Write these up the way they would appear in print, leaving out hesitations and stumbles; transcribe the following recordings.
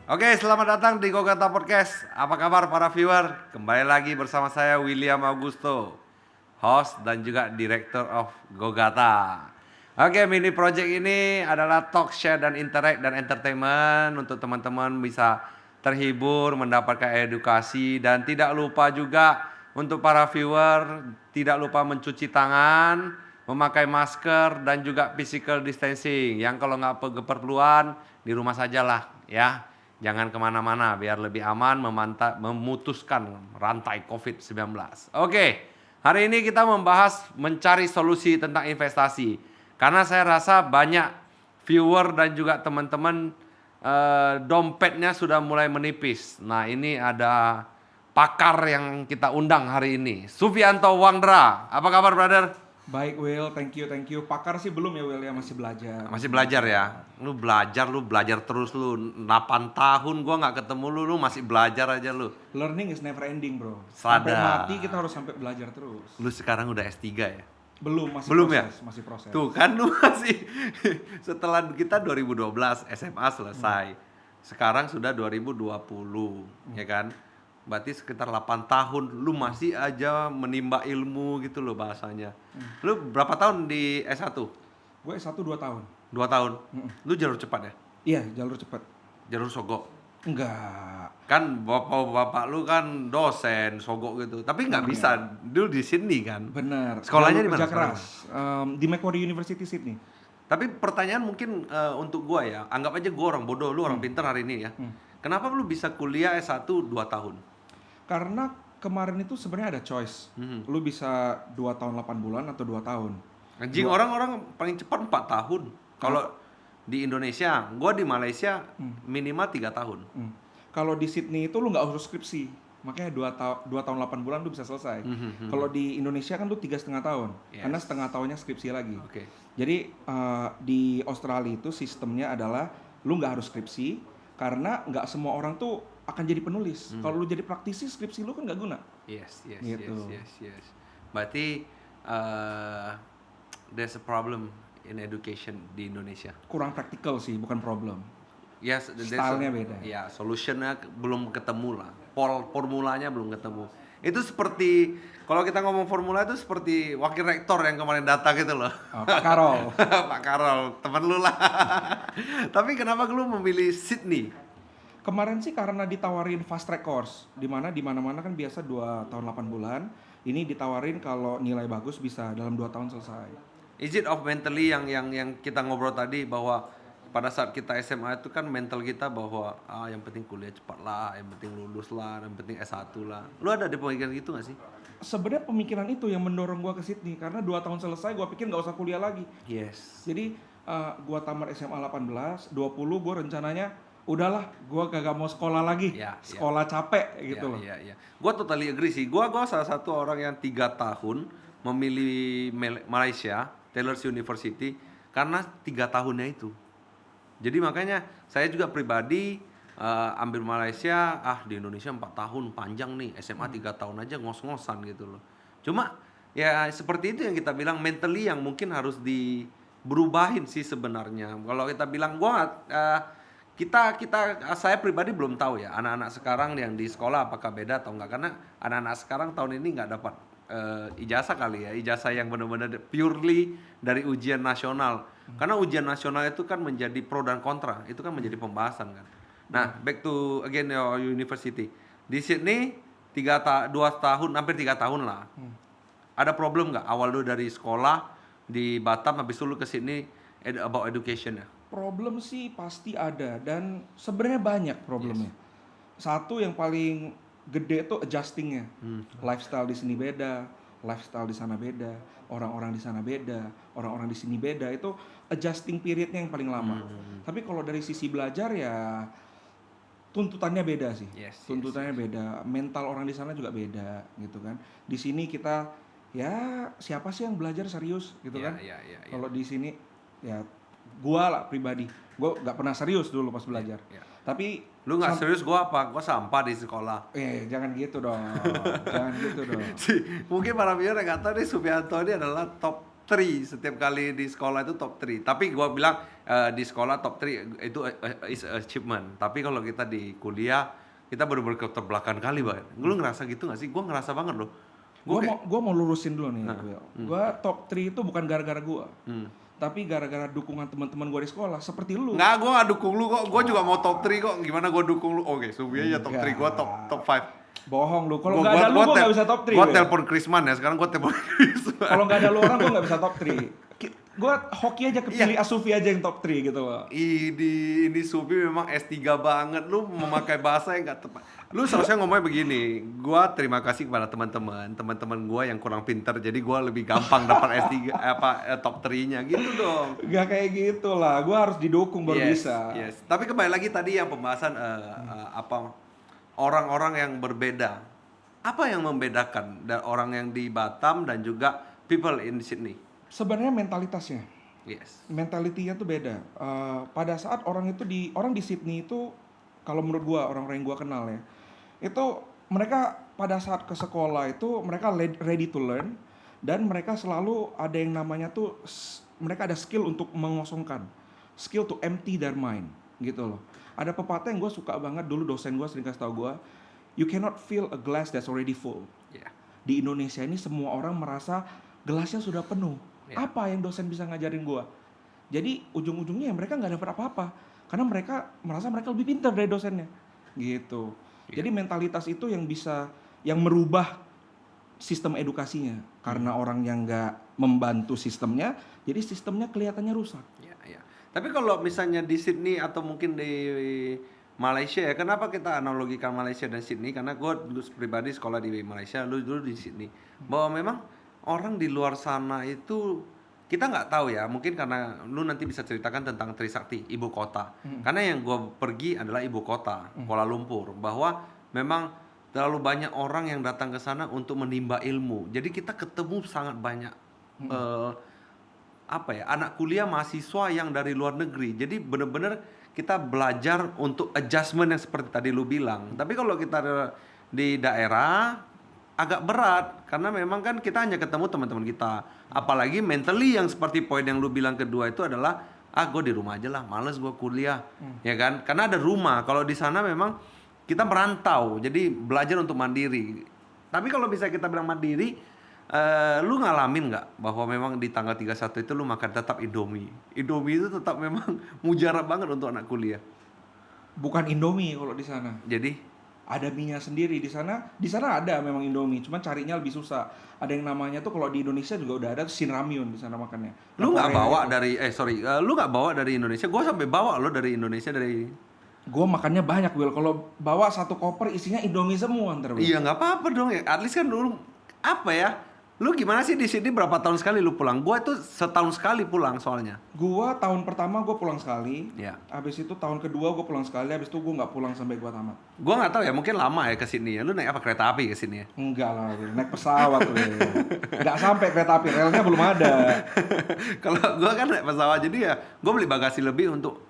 Oke, selamat datang di Gogata Podcast. Apa kabar para viewer? Kembali lagi bersama saya William Augusto, host dan juga Director of Gogata. Oke, mini project ini adalah talk, share, dan interact dan entertainment untuk teman-teman bisa terhibur, mendapatkan edukasi, dan tidak lupa juga untuk para viewer tidak lupa mencuci tangan, memakai masker, dan juga physical distancing. Yang kalau nggak keperluan di rumah sajalah ya. Jangan kemana-mana biar lebih aman memutuskan rantai COVID-19. Oke, hari ini kita membahas mencari solusi tentang investasi. Karena saya rasa banyak viewer dan juga teman-teman dompetnya sudah mulai menipis. Nah, ini ada pakar yang kita undang hari ini. Sufianto Wangdra. Apa kabar, brother? Baik Will, thank you. Pakar sih belum ya Will ya, masih belajar. Masih belajar ya? Lu belajar terus lu. 8 tahun gua nggak ketemu lu masih belajar aja lu. Learning is never ending bro. Sadar. Sampai mati kita harus sampai belajar terus. Lu sekarang udah S3 ya? Belum ya? Masih proses. Tuh kan lu masih setelah kita 2012 SMA selesai. Sekarang sudah 2020, ya kan? Berarti sekitar 8 tahun lu masih aja menimba ilmu gitu loh bahasanya. Lu berapa tahun di S1? Gue S1 2 tahun. 2 tahun. Lu jalur cepat ya? Iya, jalur cepat. Jalur sogok. Enggak. Kan bapak lu kan dosen sogok gitu. Tapi nggak bisa dulu di Sydney kan? Bener. Sekolahnya di mana? Kerja keras. Di Macquarie University Sydney. Tapi pertanyaan mungkin untuk gua ya, anggap aja gua orang bodoh, lu orang pintar hari ini ya. Kenapa lu bisa kuliah S1 2 tahun? Karena kemarin itu sebenarnya ada choice. Lu bisa 2 tahun 8 bulan atau 2 tahun. Anjing, orang-orang paling cepat 4 tahun. Kalau di Indonesia, gua di Malaysia minimal 3 tahun. Kalau di Sydney itu lu nggak urus skripsi, makanya 2 tahun 8 bulan lu bisa selesai. Kalau di Indonesia kan lu 3,5 tahun, karena setengah tahunnya skripsi lagi. Jadi di Australia itu sistemnya adalah lu nggak harus skripsi, karena nggak semua orang tuh akan jadi penulis. Kalau lu jadi praktisi, skripsi lu kan nggak guna. Yes. Gitu. Berarti there's a problem in education di Indonesia. Kurang praktikal sih, bukan problem. Yes, Stylenya beda. Ya, solutionnya belum ketemu lah. Formulanya belum ketemu. Itu seperti kalau kita ngomong formula itu seperti wakil rektor yang kemarin datang gitu loh. Pak Karol. Pak Karol, teman lu lah. Tapi kenapa lu memilih Sydney? Kemarin sih karena ditawarin fast track course, di mana-mana kan biasa 2 tahun 8 bulan. Ini ditawarin kalau nilai bagus bisa dalam 2 tahun selesai. Is it of mentally yang kita ngobrol tadi bahwa pada saat kita SMA itu kan mental kita bahwa yang penting kuliah cepat lah, yang penting lulus lah, yang penting S1 lah. Lu ada di pemikiran gitu gak sih? Sebenarnya pemikiran itu yang mendorong gua ke Sydney, karena 2 tahun selesai gua pikir nggak usah kuliah lagi. Yes. Jadi gua tamat SMA 18, 20 gua rencananya udahlah, gua kagak mau sekolah lagi. Sekolah capek gitu loh. Iya. Gua totally agree sih. Gua salah satu orang yang 3 tahun memilih Malaysia, Taylor's University karena 3 tahunnya itu. Jadi makanya saya juga pribadi ambil Malaysia, di Indonesia 4 tahun panjang nih, SMA 3 tahun aja ngos-ngosan gitu loh. Cuma ya seperti itu yang kita bilang mentally yang mungkin harus diberubahin sih sebenarnya. Kalau kita bilang saya pribadi belum tahu ya anak-anak sekarang yang di sekolah apakah beda atau enggak, karena anak-anak sekarang tahun ini nggak dapat ijazah kali ya, ijazah yang benar-benar purely dari ujian nasional. Karena ujian nasional itu kan menjadi pro dan kontra, itu kan menjadi pembahasan kan. Nah, back to again your university. Di Sydney 2 tahun, hampir 3 tahun lah. Ada problem nggak awal lu dari sekolah di Batam habis itu lu ke Sydney about education-nya? Problem sih pasti ada, dan sebenarnya banyak problemnya. Satu yang paling gede tuh adjustingnya. Lifestyle di sini beda, lifestyle di sana beda, orang-orang di sana beda, orang-orang di sini beda. Itu adjusting periodnya yang paling lama. Tapi kalau dari sisi belajar ya tuntutannya beda sih. Tuntutannya beda. Mental orang di sana juga beda gitu kan. Di sini kita ya siapa sih yang belajar serius gitu kan? Kalau di sini ya gua lah pribadi, gua nggak pernah serius dulu pas belajar. Tapi lu nggak serius, gua apa? Gua sampah di sekolah. Jangan gitu dong. Jangan gitu dong. Mungkin para viewer yang nggak tahu nih, Subianto ini adalah top 3 setiap kali di sekolah itu top 3. Tapi gua bilang di sekolah top 3 itu is achievement. Tapi kalau kita di kuliah kita bener-bener keterbelakangan kali banget. Lu ngerasa gitu gak sih? Gua ngerasa banget loh. Gua mau lurusin dulu nih, Will. Gua top 3 itu bukan gara-gara gua. Tapi gara-gara dukungan teman-teman gua di sekolah seperti lu. Nggak, gue nggak dukung lu kok. Gue juga mau top 3 kok. Gimana gue dukung lu? Oke, Subi aja top 3. Gue top 5. Bohong lu. Kalau nggak ada lu gua nggak bisa top 3. Gue telepon Krisman ya. Sekarang gue telepon Krisman. Kalau nggak ada lu orang gua nggak bisa top 3. Gua hoki aja kepilih Asufi aja yang top 3 gitu loh. Ini Subi memang S3 banget. Lu memakai bahasa yang nggak tepat. Lu seharusnya ngomongnya begini. Gue terima kasih kepada teman-teman gue yang kurang pintar. Jadi gue lebih gampang dapat S3 top 3-nya gitu dong. Gak kayak gitu lah. Gua harus didukung baru bisa. Yes. Tapi kembali lagi tadi yang pembahasan orang-orang yang berbeda. Apa yang membedakan dari orang yang di Batam dan juga people in Sydney? Sebenarnya mentalitasnya. Yes. Mentalitinya tuh beda. Pada saat orang di Sydney itu, kalau menurut gua, orang-orang yang gua kenal ya, itu mereka pada saat ke sekolah itu mereka ready to learn, dan mereka selalu ada yang namanya tuh mereka ada skill untuk mengosongkan, skill to empty their mind gitu loh. Ada pepatah yang gue suka banget, dulu dosen gue sering kasih tau gue, you cannot fill a glass that's already full. Yeah. Di Indonesia ini semua orang merasa gelasnya sudah penuh. Yeah. Apa yang dosen bisa ngajarin gue? Jadi ujung-ujungnya mereka nggak dapat apa-apa karena mereka merasa mereka lebih pintar dari dosennya gitu. Jadi mentalitas itu yang merubah sistem edukasinya, karena orang yang nggak membantu sistemnya, jadi sistemnya kelihatannya rusak. Ya, ya. Tapi kalau misalnya di Sydney atau mungkin di Malaysia ya, kenapa kita analogikan Malaysia dan Sydney? Karena gue pribadi sekolah di Malaysia, lu dulu di Sydney. Bahwa memang orang di luar sana itu kita nggak tahu ya, mungkin karena lu nanti bisa ceritakan tentang Trisakti, ibu kota. Karena yang gue pergi adalah ibu kota, Kuala Lumpur. Bahwa memang terlalu banyak orang yang datang ke sana untuk menimba ilmu. Jadi kita ketemu sangat banyak anak kuliah mahasiswa yang dari luar negeri. Jadi benar-benar kita belajar untuk adjustment yang seperti tadi lu bilang. Tapi kalau kita di daerah agak berat karena memang kan kita hanya ketemu teman-teman kita. Apalagi mentally yang seperti poin yang lu bilang kedua itu adalah gue di rumah aja lah, males gue kuliah. Ya kan? Karena ada rumah. Kalau di sana memang kita merantau. Jadi belajar untuk mandiri. Tapi kalau bisa kita bilang mandiri, lu ngalamin nggak bahwa memang di tanggal 31 itu lu makan tetap Indomie? Indomie itu tetap memang mujarab banget untuk anak kuliah. Bukan Indomie kalau di sana. Jadi ada mie-nya sendiri di sana. Di sana ada memang Indomie, cuman carinya lebih susah. Ada yang namanya tuh kalau di Indonesia juga udah ada tuh Shin Ramyun di sana makannya. Lu nggak bawa dari lu nggak bawa dari Indonesia? Gue sampai bawa lo dari Indonesia dari. Gue makannya banyak, Will. Kalau bawa satu koper isinya Indomie semua ntar. Iya nggak apa-apa dong ya. At least kan dulu apa ya? Lu gimana sih di sini berapa tahun sekali lu pulang? Gua itu setahun sekali pulang soalnya. Gua tahun pertama gua pulang sekali. Ya. Habis itu tahun kedua gua pulang sekali. Habis itu gua nggak pulang sampai gua tamat. Gua nggak tahu ya, mungkin lama ya ke sini ya. Lu naik apa, kereta api ke sini ya? Enggak lah, Will. Naik pesawat tuh. Nggak sampai kereta api, relnya belum ada. Kalau gua kan naik pesawat, jadi ya gua beli bagasi lebih untuk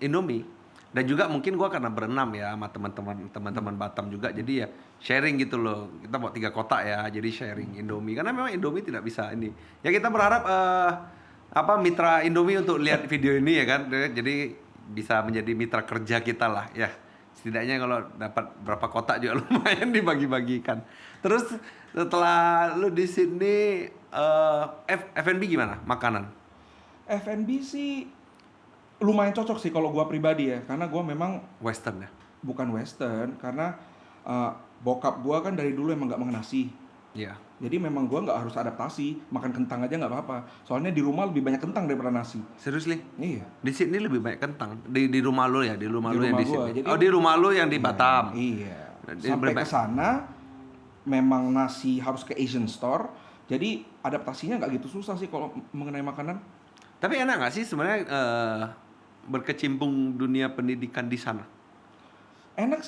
Indomie. Dan juga mungkin gua karena berenam ya sama teman-teman Batam juga, jadi ya sharing gitu loh. Kita bawa 3 kotak ya, jadi sharing Indomie. Karena memang Indomie tidak bisa ini. Ya kita berharap mitra Indomie untuk lihat video ini ya kan. Jadi bisa menjadi mitra kerja kita lah ya. Setidaknya kalau dapat berapa kotak juga lumayan dibagi-bagikan. Terus setelah lu di sini F&B gimana? Makanan? F&B sih lumayan cocok sih kalau gua pribadi ya, karena gua memang Western ya? bukan Western, karena bokap gua kan dari dulu emang nggak makan nasi. Iya. Jadi memang gua nggak harus adaptasi, makan kentang aja nggak apa-apa. Soalnya di rumah lebih banyak kentang daripada nasi. Seriously? Iya. Di sini lebih banyak kentang. Di rumah lu ya, di rumah lu yang di gua. sini. Jadi, di rumah lu yang di Batam. Iya. Di Sampai berbagai- ke sana memang nasi harus ke Asian store. Jadi adaptasinya nggak gitu susah sih kalau mengenai makanan. Tapi enak nggak sih sebenarnya berkecimpung dunia pendidikan di sana? Enak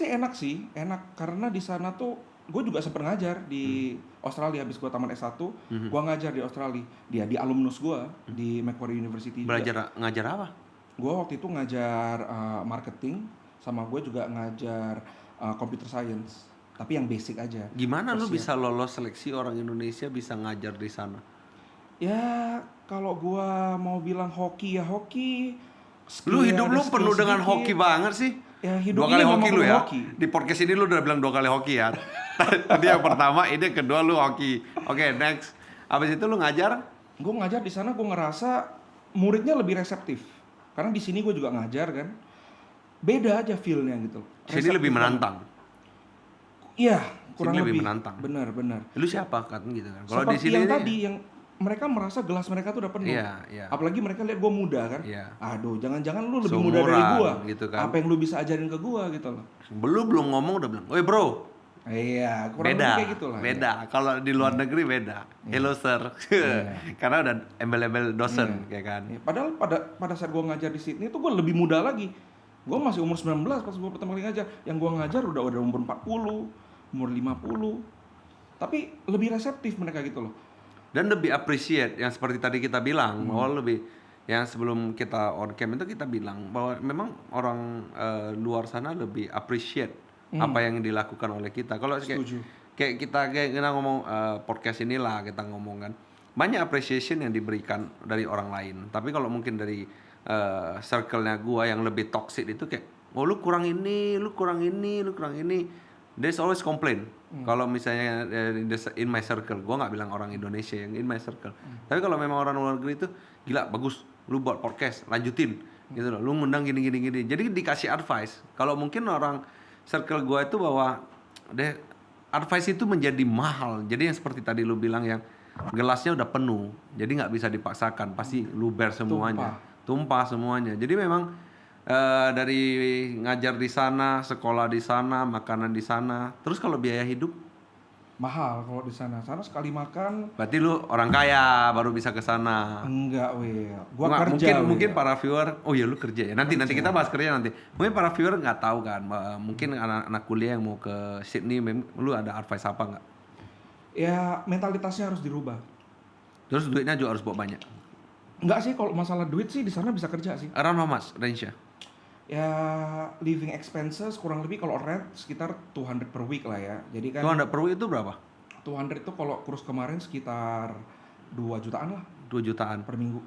enak karena di sana tuh gue juga sempat ngajar di Australia. Habis gue tamat S1, gue ngajar di Australia. Dia di alumnus gue di Macquarie University. Ngajar apa? Gue waktu itu ngajar marketing, sama gue juga ngajar computer science, tapi yang basic aja. Gimana lu Terus bisa lolos seleksi orang Indonesia bisa ngajar di sana? Ya kalau gua mau bilang hoki ya hoki, Lu skillnya hidup ada lu skill penuh dengan sedikit. hoki banget sih. Ya hidup 2 kali ini hoki memang lu penuh ya. hoki. Di podcast ini lu udah bilang 2 kali hoki ya. Tadi yang pertama, ini yang kedua lu hoki. Oke, next. Habis itu lu ngajar. Gue ngajar di sana, gue ngerasa muridnya lebih reseptif. Karena di sini gue juga ngajar kan, beda aja feel-nya gitu. Sini lebih Reseptif banget. menantang. Iya, kurang Sini lebih lebih menantang. Benar. Lu siapa kan gitu kan. Kalau di Seperti sini yang ini, tadi yang mereka merasa gelas mereka tuh udah penuh. Iya. Apalagi mereka lihat gue muda kan. Iya. Aduh, jangan-jangan lu lebih muda dari Seumuran, gue. gitu kan. Apa yang lu bisa ajarin ke gue gitu loh. belum ngomong udah bilang, "Woi, bro." Iya, kurang Beda. lebih kayak gitulah. Beda. Kalau di luar negeri beda. Hello, sir. Karena udah embel-embel dosen, kayak kan. Ya, padahal pada saat gue ngajar di Sydney itu gue lebih muda lagi. Gue masih umur 19 pas gue pertama kali ngajar. Yang gue ngajar udah umur 40, umur 50. Tapi lebih reseptif mereka gitu loh. Dan lebih appreciate yang seperti tadi kita bilang bahwa lebih yang sebelum kita on cam itu kita bilang bahwa memang orang luar sana lebih appreciate apa yang dilakukan oleh kita. Kalau Setuju. kayak kita ngomong podcast inilah kita ngomong kan banyak appreciation yang diberikan dari orang lain. Tapi kalau mungkin dari circle-nya gua yang lebih toxic itu kayak oh lu kurang ini, lu kurang ini, lu kurang ini. There's always complain. Kalau misalnya in my circle, gua nggak bilang orang Indonesia yang in my circle. Tapi kalau memang orang luar negeri itu gila bagus, lu buat podcast, lanjutin gitu loh. Lu ngundang gini. Jadi dikasih advice. Kalau mungkin orang circle gua itu bahwa advice itu menjadi mahal. Jadi yang seperti tadi lu bilang yang gelasnya udah penuh, jadi nggak bisa dipaksakan, pasti luber semuanya, tumpah semuanya. Jadi memang dari ngajar di sana, sekolah di sana, makanan di sana. Terus kalau biaya hidup, Mahal kalau di sana. Sana sekali makan berarti lu orang kaya baru bisa ke sana. enggak weh. Gua Nggak, kerja. mungkin para viewer, oh ya lu kerja ya. Nanti kita bahas kerja nanti. Mungkin para viewer nggak tahu kan, mungkin anak-anak kuliah yang mau ke Sydney, lu ada advice apa nggak? Ya mentalitasnya harus dirubah. Terus duitnya juga harus bawa banyak. Enggak sih kalau masalah duit sih di sana bisa kerja sih. Around how much range-nya? Ya living expenses kurang lebih kalau rent sekitar 200 per week lah ya. Jadi kan 200 per week itu berapa? 200 itu kalau kurus kemarin sekitar 2 jutaan lah 2 jutaan. per minggu.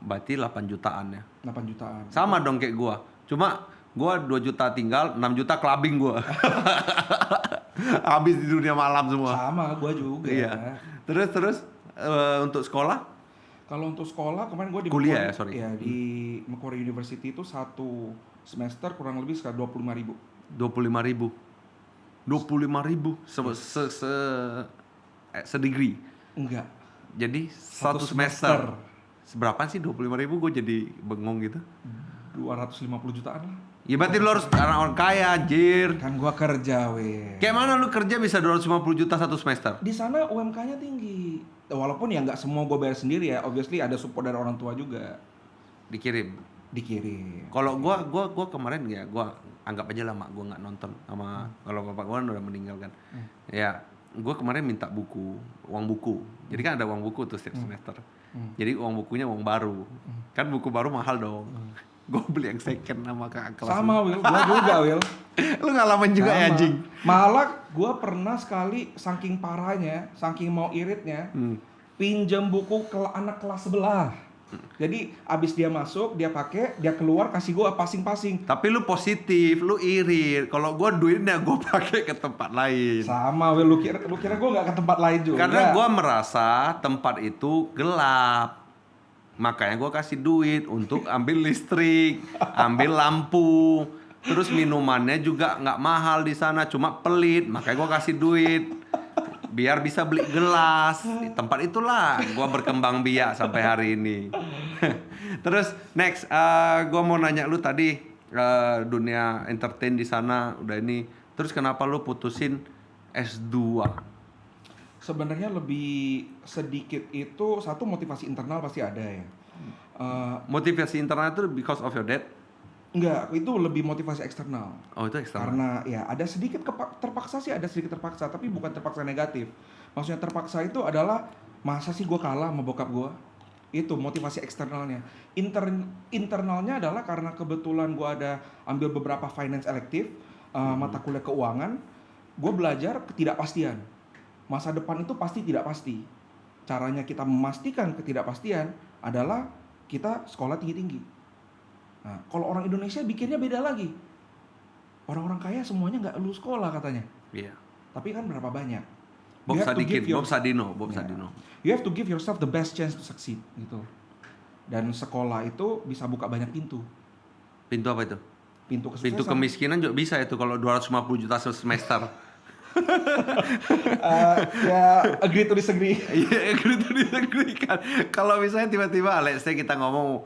Berarti 8 jutaan ya. 8 jutaan. Sama dong kayak gua. Cuma gua 2 juta tinggal, 6 juta clubbing gua. Habis di dunia malam semua. Sama gua juga. Iya. Terus untuk sekolah? Kalau untuk sekolah kemarin gua di Kuliah Macquarie, ya, sorry. ya di Macquarie University itu satu semester kurang lebih sekitar 25.000. 25.000. 25.000 sedegree. Enggak. Jadi satu semester. Seberapa sih 25.000? Gue jadi bengong gitu. 250 jutaan lah. Ya berarti lu harus orang kaya anjir. Kan gua kerja weh. Kayak mana lu kerja bisa 250 juta satu semester? Di sana UMK-nya tinggi. Walaupun ya nggak semua gue bayar sendiri ya, obviously ada support dari orang tua juga. Dikirim. Dikirim. Kalau gua kemarin ya gua anggap aja lah mak gua nggak nonton sama kalau bapak gua kan udah meninggal kan. Ya, gua kemarin minta uang buku. Jadi kan ada uang buku tuh setiap semester. Jadi uang bukunya uang baru. Kan buku baru mahal dong. Gua beli yang second sama kakak kelas. Sama Will, gua juga Will. Lu ngalamin juga ya Sama. anjing. Malah gua pernah sekali saking parahnya, saking mau iritnya, pinjam buku ke anak kelas sebelah. Jadi abis dia masuk, dia pakai, dia keluar kasih gua pasing-pasing. Tapi lu positif, lu irit. Kalau gua duitnya gua pakai ke tempat lain. Sama Will, lu kira gua nggak ke tempat lain juga. Karena gua merasa tempat itu gelap. Makanya gua kasih duit untuk ambil listrik, ambil lampu. Terus minumannya juga nggak mahal di sana, cuma pelit. Makanya gua kasih duit biar bisa beli gelas. Di tempat itulah gua berkembang biak sampai hari ini. Terus next, gua mau nanya lu tadi dunia entertain di sana udah ini. Terus kenapa lu putusin S2? Sebenarnya lebih sedikit itu satu motivasi internal pasti ada ya. Motivasi internal itu because of your dad? Enggak, itu lebih motivasi eksternal. Oh itu eksternal. Karena ya ada sedikit terpaksa sih, ada sedikit terpaksa, tapi bukan terpaksa negatif. Maksudnya terpaksa itu adalah masa sih gue kalah sama bokap gue? Itu motivasi eksternalnya. Internalnya adalah karena kebetulan gue ada ambil beberapa finance elektif, mata kuliah keuangan, gue belajar ketidakpastian. Masa depan itu pasti tidak pasti. caranya kita memastikan ketidakpastian adalah kita sekolah tinggi-tinggi. Nah, kalau orang Indonesia bikinnya beda lagi. Orang-orang kaya semuanya nggak lulus sekolah katanya. Iya. Tapi kan berapa banyak? Bob You have to Sadikin, give your- Bob Sadino, Bob Ya. Sadino. You have to give yourself the best chance to succeed gitu. Dan sekolah itu bisa buka banyak pintu. Pintu apa itu? Pintu kesuksesan. Pintu kemiskinan juga bisa itu kalau 250 juta semester. Ya, agree to disagree. Iya, gitu disegrikan. Kalau misalnya tiba-tiba, let's say kita ngomong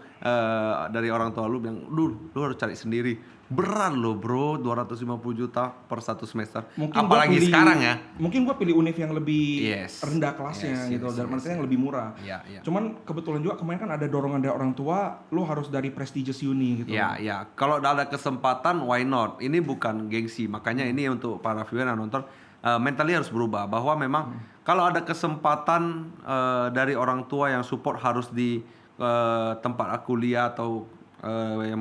dari orang tua lu bilang, lu harus cari sendiri. Berat loh bro, 250 juta per satu semester. Apalagi sekarang ya. Mungkin gue pilih univ yang lebih Yes. rendah kelasnya Yes, gitu, yes, dan yes, maksudnya yang lebih murah. Iya, iya. Cuman kebetulan juga kemarin kan ada dorongan dari orang tua, lu harus dari prestigious uni gitu. Ya, ya. Kalau ada kesempatan, why not? Ini bukan gengsi. Makanya ini untuk para viewer yang nonton, mentally harus berubah. Bahwa memang kalau ada kesempatan dari orang tua yang support harus di tempat kuliah atau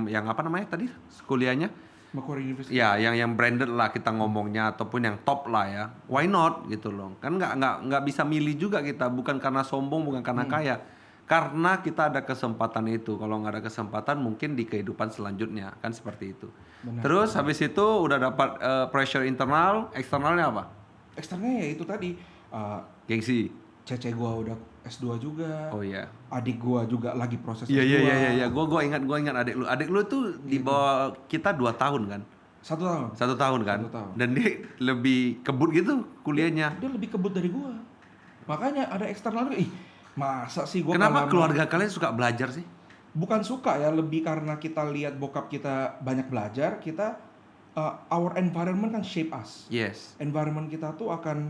yang apa namanya tadi kuliahnya? Macquarie University. Ya, yang branded lah kita ngomongnya ataupun yang top lah ya. Why not gitu loh. Kan nggak bisa milih juga kita, bukan karena sombong, bukan karena kaya. Karena kita ada kesempatan itu. Kalau nggak ada kesempatan mungkin di kehidupan selanjutnya kan seperti itu. Benar. Terus habis itu udah dapat pressure internal, eksternalnya apa? Eksternnya ya itu tadi, Gengsi. cece gua udah S2 juga. Oh iya. Adik gua juga lagi proses Iya S2. iya. Gua ingat adik lu. Adik lu tuh di bawah kita 2 tahun kan? 1 tahun. 1 tahun kan? 1 tahun. Dan dia lebih kebut gitu kuliahnya. Dia lebih kebut dari gua. Makanya ada eksternal juga. Ih, masa sih gua Kenapa kalah keluarga kalian suka belajar sih? bukan suka ya, lebih karena kita lihat bokap kita banyak belajar, kita our environment kan shape us. Yes. Environment kita tuh akan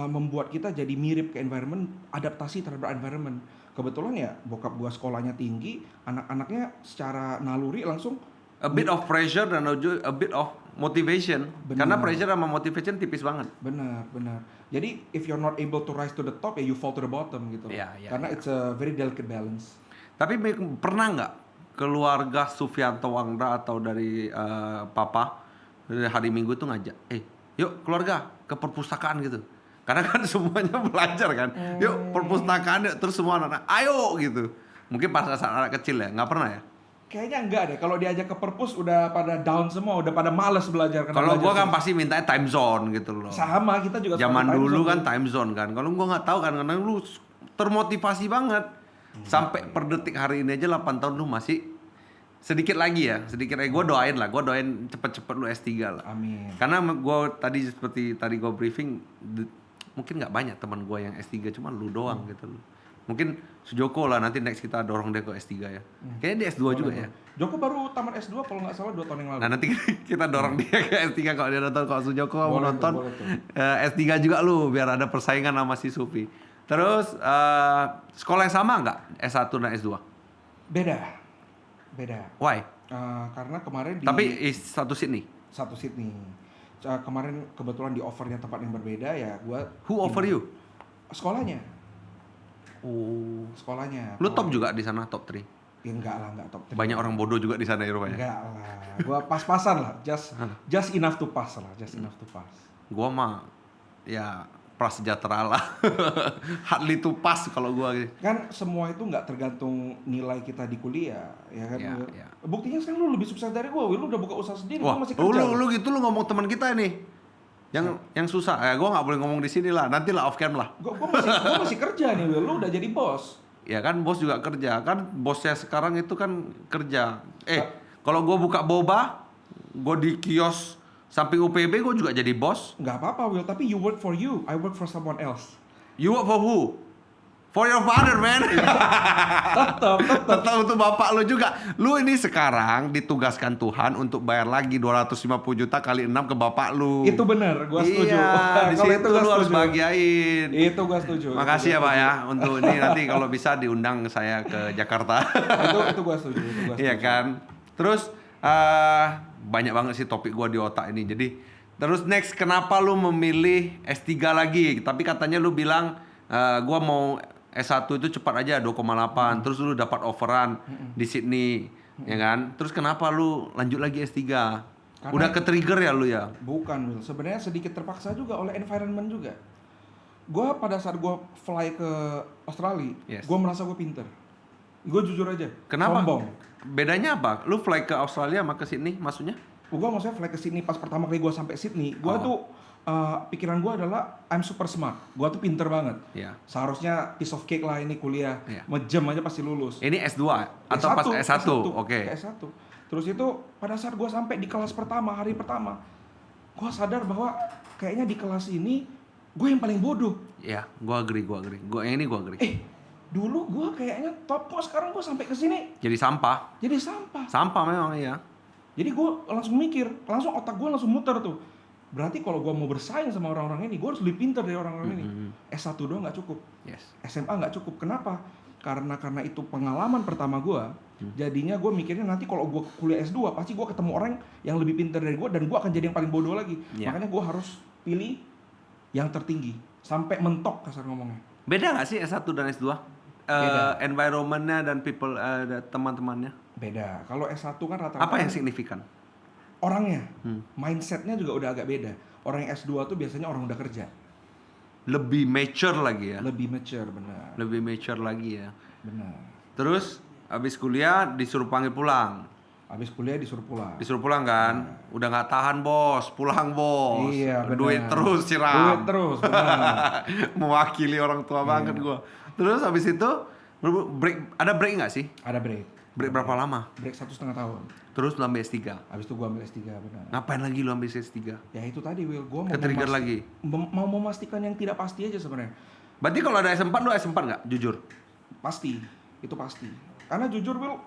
membuat kita jadi mirip ke environment, adaptasi terhadap environment. Kebetulan ya bokap gua sekolahnya tinggi, anak-anaknya secara naluri langsung A bit of pressure dan a bit of motivation. Benar. Karena pressure sama motivation tipis banget. benar. Jadi if you're not able to rise to the top, ya you fall to the bottom gitu. Iya, iya, Karena it's a very delicate balance. Tapi pernah nggak keluarga Sufianto Wangda atau dari papa dari hari Minggu tuh ngajak, yuk keluarga ke perpustakaan gitu. Karena kan semuanya belajar kan. Yuk perpustakaan yuk. Terus semua anak-anak, ayo gitu. Mungkin pas saat anak kecil ya, nggak pernah ya? Kayaknya enggak deh. Kalau diajak ke perpus udah pada down semua, udah pada males belajar. Kalau gua kan pasti mintanya time zone gitu loh. sama, kita juga Zaman suka time dulu zone. kan time zone kan. Kalau gua nggak tahu kan, karena lu termotivasi banget. Sampai per detik hari ini aja 8 tahun lu masih sedikit lagi ya. Sedikit lagi gua doain cepet-cepet lu S3 lah. Amin. Karena gua tadi seperti tadi gua briefing mungkin nggak banyak teman gua yang S3, cuma lu doang gitu loh. Mungkin Sujoko lah nanti next kita dorong dia ke S3 ya. Kayaknya dia S2 juga ya. Joko baru tamat S2 kalau nggak salah 2 tahun yang lalu. Nah nanti kita dorong dia ke S3 kalau dia nonton, kalau Sujoko mau Boleh tuh, nonton boleh tuh. S3 juga lu biar ada persaingan sama si Sufi. Terus sekolah yang sama nggak S1 dan S2? Beda. Why? Karena kemarin di Tapi satu Sydney. satu Sydney. Kemarin kebetulan di offernya tempat yang berbeda ya, gua Who offer you? sekolahnya. Oh. Sekolahnya. Lu top juga di sana, top 3. Ya enggak lah, enggak top 3. Banyak orang bodoh juga di sana ya rupanya. Enggak lah. Gua pas-pasan lah, just enough to pass lah, just enough to pass. Gua mah ya prasejahtera lah. Hardly to pass kalau gua gitu. Kan semua itu nggak tergantung nilai kita di kuliah, ya kan? Ya, Will? ya. Buktinya sekarang lu lebih sukses dari gua, Will. Lu udah buka usaha sendiri, Wah, gua masih kerja. lu gitu lu ngomong teman kita nih. Yang susah. Gua nggak boleh ngomong di sini lah. Nanti lah off cam lah. Gua masih kerja nih, Will. Lu udah jadi bos. Ya kan bos juga kerja. Kan bosnya sekarang itu kan kerja. Kalau gua buka boba, gua di kios samping UPB gua juga jadi bos. Nggak apa-apa, Will. Tapi you work for you, I work for someone else. You work for who? For your father, man. Tetap untuk bapak lu juga. Lu ini sekarang ditugaskan Tuhan untuk bayar lagi 250 juta kali 6 ke bapak lu. Itu benar, gua setuju. Iya, di Kalau situ gua lu harus setuju. bahagiain. Itu gua setuju. Makasih ya Itu Pak gua ya untuk ini nanti kalau bisa diundang saya ke Jakarta. itu gua setuju. Iya kan. Terus banyak banget sih topik gua di otak ini. Jadi terus next kenapa lu memilih S3 lagi? Tapi katanya lu bilang gua mau S1 itu cepat aja 2,8. Terus lu dapat offeran di Sydney, ya kan? Terus kenapa lu lanjut lagi S3? Udah ke trigger ya lu ya? Bukan, Will. Sebenarnya sedikit terpaksa juga oleh environment juga. Gue pada saat gue fly ke Australia, Yes. gue merasa gue pinter. Gue jujur aja. Kenapa? Sombong. Bedanya apa? Lu fly ke Australia sama ke Sydney maksudnya? Gue maksudnya fly ke Sydney pas pertama kali gue sampai Sydney, gue tuh pikiran gue adalah I'm super smart. Gue tuh pinter banget. Iya. Seharusnya piece of cake lah ini kuliah. Iya. Jam aja pasti lulus. Ini S2 atau pas S1? Oke. S1. Terus itu pada saat gue sampai di kelas pertama, hari pertama, gue sadar bahwa kayaknya di kelas ini gue yang paling bodoh. Iya, gua agree. Gua yang ini gua agree. Dulu gue kayaknya top, kok sekarang gue sampai ke sini Jadi sampah. jadi sampah. Sampah memang iya. Jadi gue langsung mikir, langsung otak gue langsung muter tuh. Berarti kalau gue mau bersaing sama orang-orang ini, gue harus lebih pintar dari orang-orang ini. S1 doang nggak cukup, Yes. SMA nggak cukup. Kenapa? Karena itu pengalaman pertama gue. Jadinya gue mikirnya nanti kalau gue kuliah S2, pasti gue ketemu orang yang lebih pintar dari gue dan gue akan jadi yang paling bodoh lagi. Yeah. Makanya gue harus pilih yang tertinggi sampai mentok kasar ngomongnya. Beda nggak sih S1 dan S2? Beda. Environment-nya dan people teman-temannya. Beda. Kalau S1 kan rata-rata Apa yang signifikan? orangnya, mindsetnya juga udah agak beda. Orang yang S2 tuh biasanya orang udah kerja, Lebih mature lagi ya. lebih mature, benar. Lebih mature lagi ya. Benar. Terus habis kuliah disuruh panggil pulang. Habis kuliah disuruh pulang. Disuruh pulang kan? Udah nggak tahan bos, pulang bos. Iya, benar. Duit terus Duit siram. terus, benar. Mewakili orang tua banget gua. Terus habis itu ada break nggak sih? Ada break. Break berapa lama? Break 1,5 tahun. Terus lu ambil S3. Habis itu gua ambil S3, benar. Ngapain lagi lu ambil S3? Ya itu tadi Will, gua mau Ke-trigger lagi. mau memastikan yang tidak pasti aja sebenarnya. Berarti kalau ada S4 lu S4 nggak? Jujur. Pasti, itu pasti. Karena jujur Will,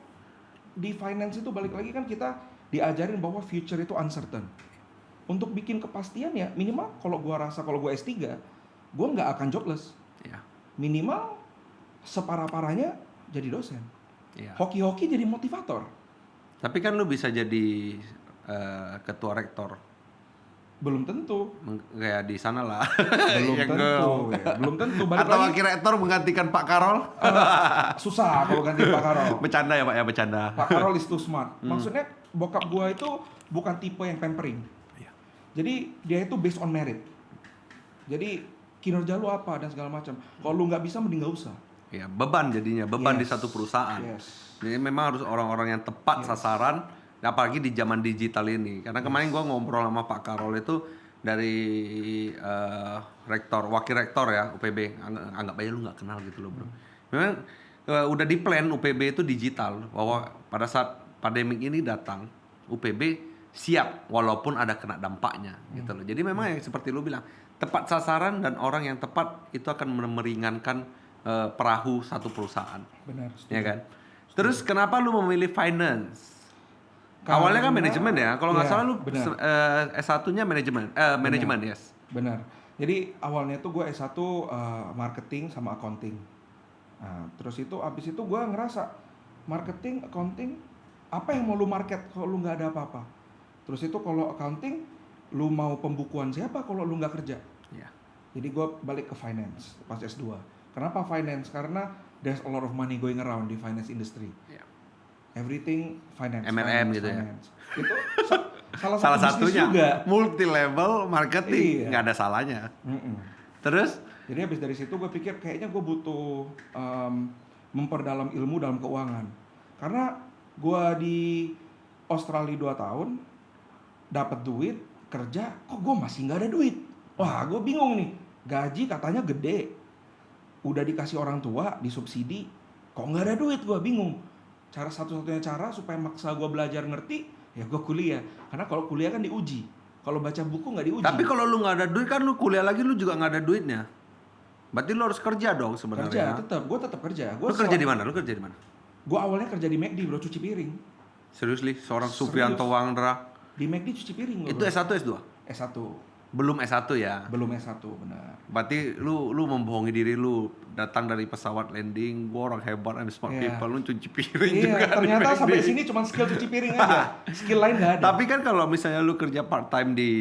di finance itu balik lagi kan kita diajarin bahwa future itu uncertain. Untuk bikin kepastian ya minimal kalau gua rasa kalau gua S3, gua nggak akan jobless. Ya. Minimal separah-parahnya jadi dosen. Iya. Hoki-hoki jadi motivator. Tapi kan lu bisa jadi ketua rektor. Belum tentu. Kayak di sana lah. Belum Yang tentu. Ya. Belum tentu. Balik Atau lagi wakil rektor menggantikan Pak Karol. susah kalau ganti Pak Karol. Bercanda ya Pak ya, bercanda. Pak Karol is too smart. Maksudnya bokap gua itu bukan tipe yang pampering. Iya. Jadi dia itu based on merit. Jadi kinerja lu apa dan segala macam. Kalau lu nggak bisa mending nggak usah. Ya, beban jadinya, beban di Yes. satu perusahaan. Yes. Jadi memang harus orang-orang yang tepat sasaran, apalagi di zaman digital ini. Karena kemarin gua ngobrol sama Pak Karol itu dari rektor, wakil rektor ya UPB. Anggap aja lu nggak kenal gitu loh bro. Memang udah di plan UPB itu digital, bahwa pada saat pandemik ini datang, UPB siap walaupun ada kena dampaknya gitu loh. Jadi memang yang seperti lu bilang, tepat sasaran dan orang yang tepat itu akan meringankan perahu satu perusahaan. Benar. Ya kan? Terus kenapa lu memilih finance? Awalnya kan manajemen ya. Kalau nggak Iya, salah lu benar. S1-nya manajemen. Manajemen, yes. Benar. Jadi awalnya tuh gue S1 marketing sama accounting. Nah, terus itu abis itu gue ngerasa marketing, accounting, apa yang mau lu market kalau lu nggak ada apa-apa? Terus itu kalau accounting, lu mau pembukuan siapa kalau lu nggak kerja? Ya. Jadi gue balik ke finance pas S2. Kenapa finance? Karena there's a lot of money going around di finance industry. Ya. Everything finance. MLM finance, gitu ya? finance. Itu salah Salah satu bisnis satunya juga. multi level marketing, Iya. nggak ada salahnya. Mm-mm. Terus Jadi habis dari situ gue pikir kayaknya gue butuh memperdalam ilmu dalam keuangan. Karena gue di Australia 2 tahun, dapat duit, kerja, kok gue masih nggak ada duit. Wah, gue bingung nih. Gaji katanya gede, udah dikasih orang tua, disubsidi, kok nggak ada duit, gue bingung. Satu-satunya cara supaya maksa gue belajar ngerti, ya gue kuliah. Karena kalau kuliah kan diuji. Kalau baca buku nggak diuji. tapi kalau lu nggak ada duit kan lu kuliah lagi lu juga nggak ada duitnya. Berarti lu harus kerja dong kerja sebenarnya. gue tetap kerja. Lu kerja di mana? Lu kerja di mana? Gue awalnya kerja di McD bro, cuci piring. Seriously, seorang Serius. Suprianto Wangdra. Di McD cuci piring gua, Itu bro. S1 S2? S1. Belum S1 ya. Belum S1, benar. Berarti lu membohongi diri lu, datang dari pesawat landing, gua orang hebat, I'm smart Iya. people, lu cuci piring Iya, juga di ternyata McD. sampai sini cuma skill cuci piring aja. Skill lain nggak ada. Tapi kan kalau misalnya lu kerja part time di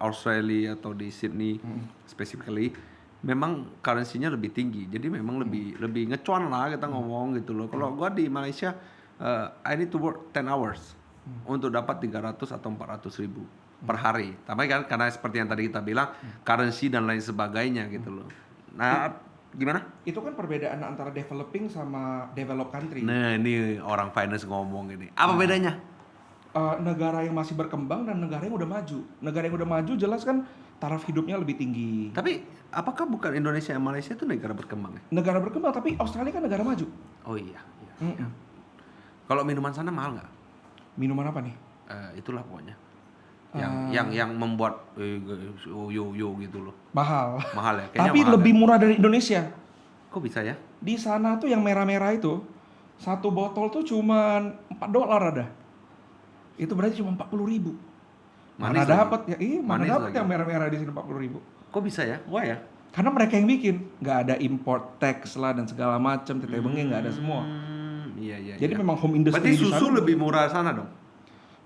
Australia atau di Sydney specifically, memang currency-nya lebih tinggi. Jadi memang lebih ngecuan lah kita ngomong gitu loh. Kalau gua di Malaysia I need to work 10 hours untuk dapat 300 atau 400 ribu. per hari. Tapi kan karena seperti yang tadi kita bilang, currency dan lain sebagainya gitu loh. Nah, gimana? Itu kan perbedaan antara developing sama developed country. Nah, ini orang finance ngomong ini. Apa bedanya? Negara yang masih berkembang dan negara yang udah maju. Negara yang udah maju jelas kan taraf hidupnya lebih tinggi. Tapi apakah bukan Indonesia dan Malaysia itu negara berkembang ya? Negara berkembang, tapi Australia kan negara maju. Oh iya. Mm-mm. Kalau minuman sana mahal nggak? Minuman apa nih? Itulah pokoknya. Yang membuat yo gitu loh. Mahal. Mahal ya. Kayaknya Tapi mahal lebih ya. murah dari Indonesia. Kok bisa ya? Di sana tuh yang merah-merah itu, satu botol tuh cuman $4 ada. Itu berarti cuma 40.000. Manis Mana lagi. dapat ya? Iya, mana Manis dapat lagi. yang merah-merah di sini 40.000. Kok bisa ya? Wah ya. Karena mereka yang bikin, nggak ada import tax lah dan segala macam, teteh bengek nggak ada semua. Iya. Jadi memang home industry Berarti di susu sana. lebih murah sana dong.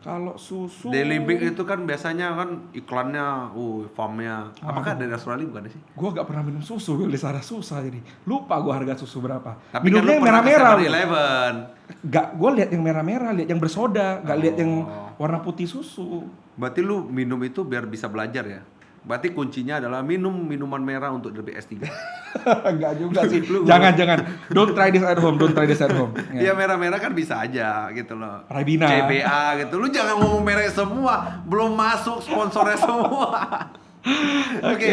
Kalau susu Daily Big itu kan biasanya kan iklannya, farmnya. Apakah dari Australia bukan sih? gua nggak pernah minum susu, Will. Di sana susah jadi. Lupa gua harga susu berapa. Tapi Minumnya kan yang merah-merah. Will. 7-Eleven. Nggak, gua lihat yang merah-merah, lihat yang bersoda, nggak lihat yang Oh. warna putih susu. Berarti lu minum itu biar bisa belajar ya. Berarti kuncinya adalah minum minuman merah untuk lebih S3. Enggak juga sih. Lu- Jangan. Don't try this at home. Ya merah-merah kan bisa aja gitu loh. Ribena. CBA gitu. Lu jangan ngomong merek semua, belum masuk sponsornya semua. Oke.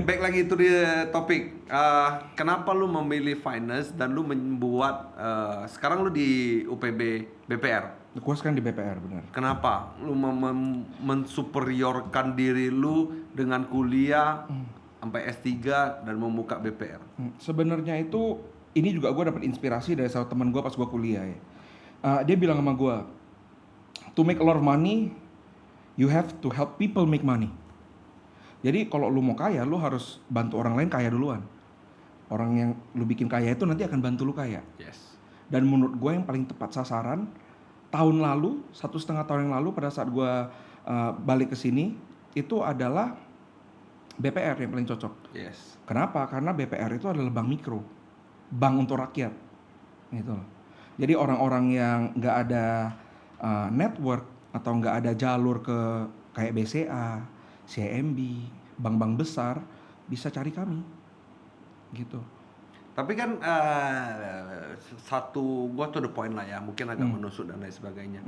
Back lagi itu dia topik. Kenapa lu memilih finance dan lu membuat sekarang lu di UPB BPR? Gua sekarang di BPR, benar. Kenapa lu mensuperiorkan diri lu dengan kuliah sampai S3 dan membuka BPR? Sebenarnya itu ini juga gue dapat inspirasi dari salah teman gue pas gue kuliah ya. Dia bilang sama gue, to make a lot of money, you have to help people make money. Jadi kalau lu mau kaya, lu harus bantu orang lain kaya duluan. Orang yang lu bikin kaya itu nanti akan bantu lu kaya. Yes. Dan menurut gue yang paling tepat sasaran, tahun lalu, 1,5 tahun yang lalu pada saat gue balik ke sini, itu adalah BPR yang paling cocok. Yes. Kenapa? Karena BPR itu adalah bank mikro, bank untuk rakyat, gitu loh. Jadi orang-orang yang nggak ada network atau nggak ada jalur ke kayak BCA, CIMB, bank-bank besar bisa cari kami, gitu. Tapi kan gua to the point lah ya, mungkin agak menusuk dan lain sebagainya.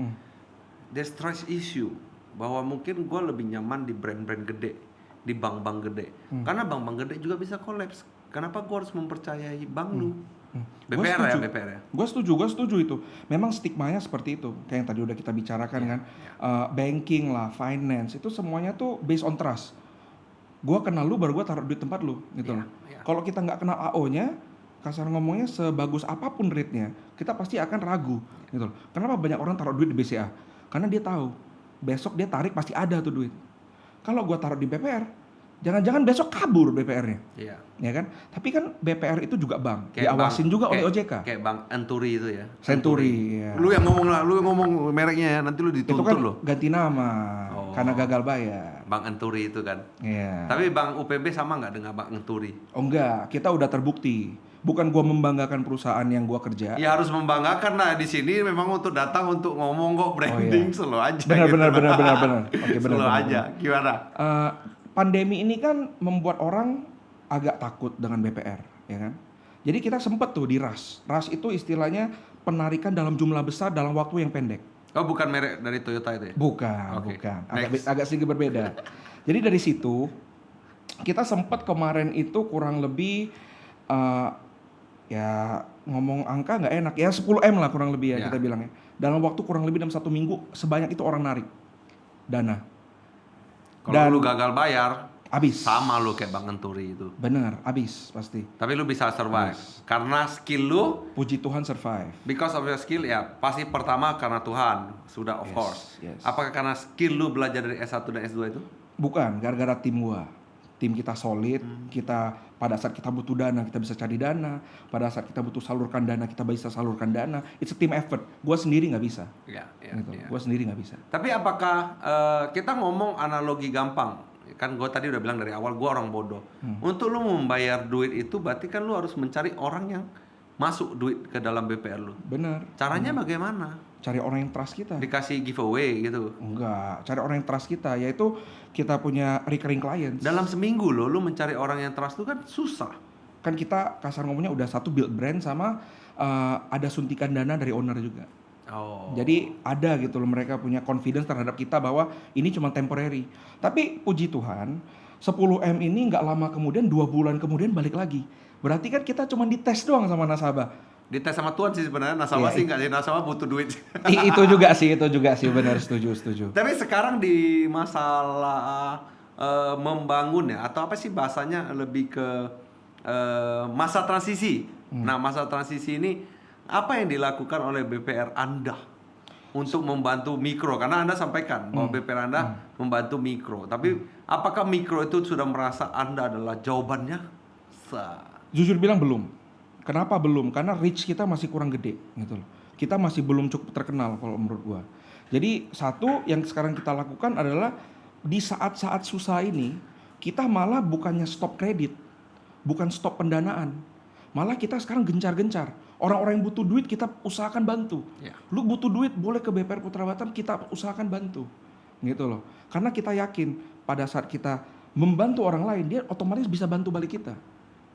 There's trust issue bahwa mungkin gua lebih nyaman di brand-brand gede, di bank-bank gede. Karena bank-bank gede juga bisa collapse. Kenapa gua harus mempercayai bank lu? BPR ya. Gue setuju itu. Memang stigmanya seperti itu, kayak yang tadi udah kita bicarakan kan. Banking lah, finance itu semuanya tuh based on trust. Gue kenal lu baru gue taruh duit tempat lu, gitu loh. Kalau kita nggak kenal AO-nya, kasar ngomongnya sebagus apapun rate-nya, kita pasti akan ragu, gitu loh. Kenapa banyak orang taruh duit di BCA? Karena dia tahu besok dia tarik pasti ada tuh duit. Kalau gue taruh di BPR, jangan-jangan besok kabur BPR-nya. Iya. Ya kan? Tapi kan BPR itu juga bank, Kayak diawasin juga oleh OJK. Kayak Bank Anturi itu ya. Century, ya. Lu yang ngomong mereknya ya, nanti lu Itu dituntut kan lo. ganti nama Oh. karena gagal bayar. Bank Anturi itu kan. Iya. Tapi Bank UPB sama nggak dengan Bank Anturi? Oh enggak, kita udah terbukti. Bukan gua membanggakan perusahaan yang gua kerja. Ya harus membanggakan lah, di sini memang untuk datang untuk ngomong kok branding slow aja. Benar. Slow Oke, benar. aja. Gimana? Pandemi ini kan membuat orang agak takut dengan BPR, ya kan? Jadi kita sempet tuh di RAS. RAS itu istilahnya penarikan dalam jumlah besar dalam waktu yang pendek. Oh, bukan merek dari Toyota itu ya? Bukan. Oke, Agak sedikit berbeda. Jadi dari situ kita sempat kemarin itu kurang lebih ya ngomong angka nggak enak ya 10M lah kurang lebih ya kita bilangnya. Dalam waktu kurang lebih dalam 1 minggu sebanyak itu orang narik dana. Kalau lu gagal bayar, Abis. sama lu kayak Bank Anturi itu. Bener, abis pasti. Tapi lu bisa survive karena skill lu. Puji Tuhan survive. Because of your skill ya pasti pertama karena Tuhan sudah of course. Yes. Apakah karena skill lu belajar dari S1 dan S2 itu? Bukan, gara-gara tim gua. Tim kita solid, kita pada saat kita butuh dana, kita bisa cari dana. Pada saat kita butuh salurkan dana, kita bisa salurkan dana. It's a team effort. Gua sendiri nggak bisa. Iya. Gitu. Gua sendiri nggak bisa. Tapi apakah kita ngomong analogi gampang? Kan gue tadi udah bilang dari awal gue orang bodoh. Untuk lu membayar duit itu berarti kan lu harus mencari orang yang masuk duit ke dalam BPR lu. Bener. Caranya bagaimana? Cari orang yang trust kita. Dikasih giveaway gitu. Enggak, cari orang yang trust kita, yaitu kita punya recurring clients. Dalam seminggu loh, lu mencari orang yang trust itu kan susah. Kan kita kasar ngomongnya udah satu build brand sama ada suntikan dana dari owner juga. Oh. Jadi ada gitu loh, mereka punya confidence terhadap kita bahwa ini cuma temporary. Tapi puji Tuhan, 10M ini nggak lama kemudian, 2 bulan kemudian balik lagi. Berarti kan kita cuma dites doang sama nasabah. Dites sama Tuhan sih sebenarnya, nasabah Iya, sih nggak sih, nasabah butuh duit. Itu juga sih, benar, setuju. Tapi sekarang di masalah membangun ya, atau apa sih bahasanya, lebih ke masa transisi. Nah, masa transisi ini apa yang dilakukan oleh BPR Anda untuk membantu mikro? Karena Anda sampaikan bahwa BPR Anda membantu mikro. Tapi apakah mikro itu sudah merasa Anda adalah jawabannya? Jujur bilang belum. Kenapa belum? Karena reach kita masih kurang gede gitu loh. Kita masih belum cukup terkenal kalau menurut gua. Jadi satu yang sekarang kita lakukan adalah di saat-saat susah ini kita malah bukannya stop kredit, bukan stop pendanaan. Malah kita sekarang gencar-gencar. Orang-orang yang butuh duit kita usahakan bantu. Ya. Lu butuh duit boleh ke BPR Putra Batam, kita usahakan bantu. Gitu loh. Karena kita yakin pada saat kita membantu orang lain, dia otomatis bisa bantu balik kita.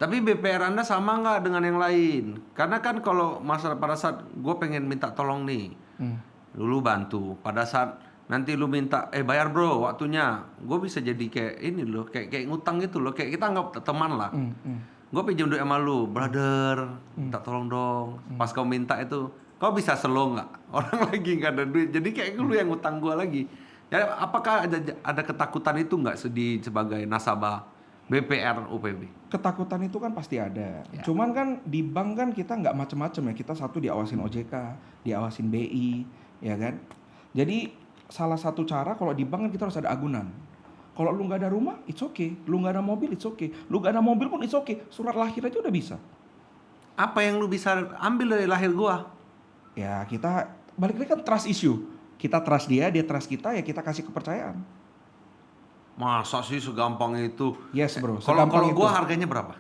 Tapi BPR Anda sama nggak dengan yang lain? Karena kan kalau masalah pada saat gue pengen minta tolong nih, dulu bantu. Pada saat nanti lu minta, bayar bro waktunya, gue bisa jadi kayak ini loh, kayak ngutang gitu loh, kayak kita anggap teman lah. Gue pinjam duit sama lu, brother, minta tolong dong. Pas kau minta itu, kau bisa slow nggak? Orang lagi nggak ada duit, jadi kayak lu yang ngutang gue lagi. Ya, apakah ada ketakutan itu nggak sebagai nasabah BPR UPB? Ketakutan itu kan pasti ada. Ya. Cuman kan di bank kan kita nggak macem-macem ya. Kita satu diawasin OJK, diawasin BI, ya kan. Jadi salah satu cara kalau di bank kan kita harus ada agunan. Kalau lu nggak ada rumah, it's okay. Lu nggak ada mobil, it's okay. Lu nggak ada mobil pun it's okay. Surat lahir aja udah bisa. Apa yang lu bisa ambil dari lahir gua? Ya kita balik lagi kan trust issue. Kita trust dia trust kita, ya kita kasih kepercayaan. Masa sih segampang itu? Yes bro. Kalau segampang gua itu. harganya berapa?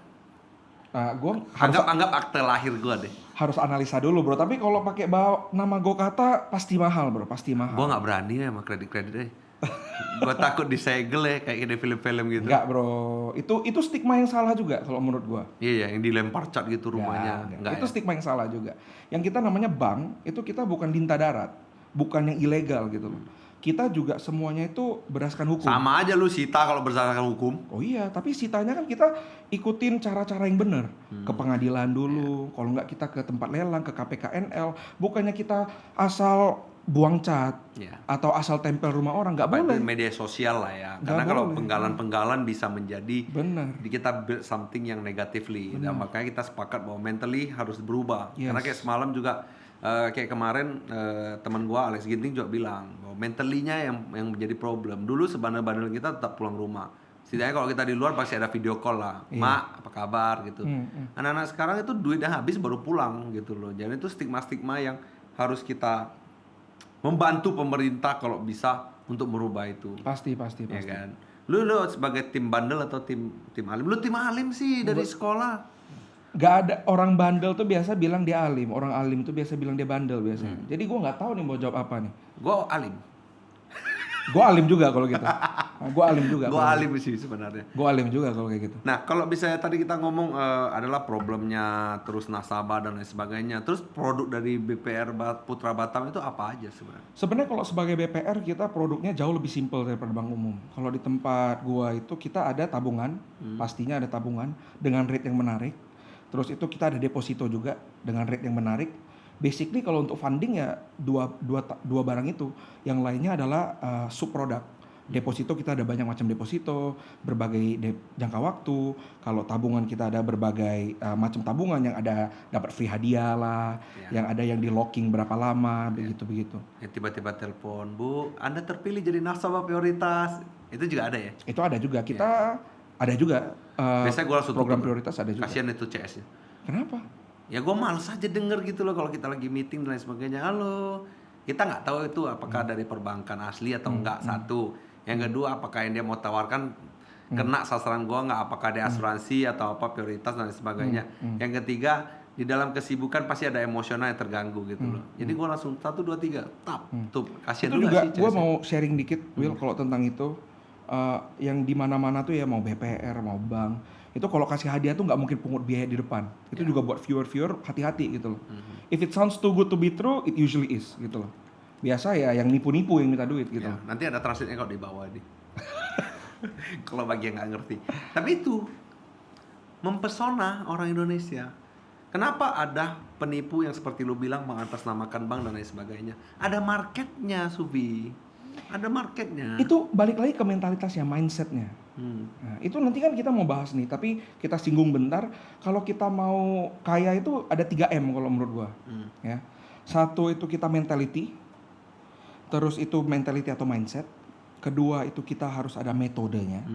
Gua harus Anggap akte lahir gua deh. harus analisa dulu bro. Tapi kalau pakai nama Gokata pasti mahal bro, pasti mahal. Gua nggak berani ya sama kredit deh. Gua takut disegel ya kayak di film-film gitu. Enggak bro, itu stigma yang salah juga kalau menurut gua. Iya, yang dilempar cat gitu rumahnya. Enggak, itu ya? stigma yang salah juga. Yang kita namanya bank, itu kita bukan lintah darat, bukan yang ilegal gitu loh. Kita juga semuanya itu berdasarkan hukum. Sama aja lu sita kalau berdasarkan hukum. Oh iya, tapi sitanya kan kita ikutin cara-cara yang benar. Ke pengadilan dulu, kalau enggak kita ke tempat lelang, ke KPKNL. Bukannya kita asal buang cat atau asal tempel rumah orang, nggak boleh. Media sosial lah ya. Nggak Karena kalau boleh. penggalan-penggalan bisa menjadi Benar. kita build something yang negatively. Dan makanya kita sepakat bahwa mentally harus berubah. Yes. Karena kayak semalam juga kayak kemarin teman gua Alex Ginting juga bilang bahwa mentally-nya yang menjadi problem. Dulu sebandel-bandel kita tetap pulang rumah. Setidaknya kalau kita di luar pasti ada video call lah. Mak, apa kabar gitu. Anak-anak sekarang itu duitnya habis baru pulang gitu loh. Jadi itu stigma-stigma yang harus kita membantu pemerintah kalau bisa untuk merubah itu. Pasti. Ya kan. Lu sebagai tim bandel atau tim alim? Lu tim alim sih dari sekolah. Gak ada orang bandel tuh biasa bilang dia alim, orang alim tuh biasa bilang dia bandel biasanya. Jadi gue nggak tahu nih mau jawab apa nih. Gua alim. Gue alim juga kalau gitu. Gue alim juga. Gua alim sih sebenarnya. Gue alim juga kalau kayak gitu. Nah, kalau misalnya tadi kita ngomong adalah problemnya terus nasabah dan lain sebagainya. Terus produk dari BPR Putra Batam itu apa aja sebenarnya? Sebenarnya kalau sebagai BPR kita produknya jauh lebih simpel daripada bank umum. Kalau di tempat gua itu kita ada tabungan, pastinya ada tabungan dengan rate yang menarik. Terus itu kita ada deposito juga dengan rate yang menarik. Basically kalau untuk funding ya dua barang itu. Yang lainnya adalah sub produk. Deposito kita ada banyak macam deposito, berbagai jangka waktu. Kalau tabungan kita ada berbagai macam tabungan yang ada dapat free hadiah lah, yang ada yang di locking berapa lama, begitu. Yang tiba-tiba telepon, Bu, Anda terpilih jadi nasabah prioritas. Itu juga ada ya? Itu ada juga. Kita ada juga biasanya gue langsung program tutup. prioritas ada juga. Kasian itu CS-nya. Kenapa? Ya gue males aja denger gitu loh kalau kita lagi meeting dan lain sebagainya. Halo, kita nggak tahu itu apakah dari perbankan asli atau enggak, satu. Yang kedua, apakah yang dia mau tawarkan kena sasaran gue nggak, apakah dia asuransi atau apa prioritas dan lain sebagainya. Yang ketiga, di dalam kesibukan pasti ada emosional yang terganggu gitu loh. Jadi gue langsung 1, 2, 3 tap tuh kasihan Itu juga juga sih gue CS. mau sharing dikit, Will, kalau tentang itu. Yang di mana-mana tuh ya, mau BPR, mau bank, itu kalau kasih hadiah tuh nggak mungkin pungut biaya di depan. Itu juga buat viewer hati-hati gitu loh. If it sounds too good to be true, it usually is gitu loh. Biasa ya yang nipu-nipu yang minta duit gitu Ya, loh. nanti ada translate-nya kok di bawah nih. Kalau bagi yang nggak ngerti. Tapi itu mempesona orang Indonesia. Kenapa ada penipu yang seperti lu bilang mengatasnamakan bank dan lain sebagainya? Ada marketnya, Subi. Ada marketnya. Itu balik lagi ke mentalitasnya, mindsetnya. Nah, itu nanti kan kita mau bahas nih, tapi kita singgung bentar. Kalau kita mau kaya itu ada 3M kalau menurut gua. Ya. Satu itu kita mentality, terus itu mentality atau mindset. Kedua itu kita harus ada metodenya.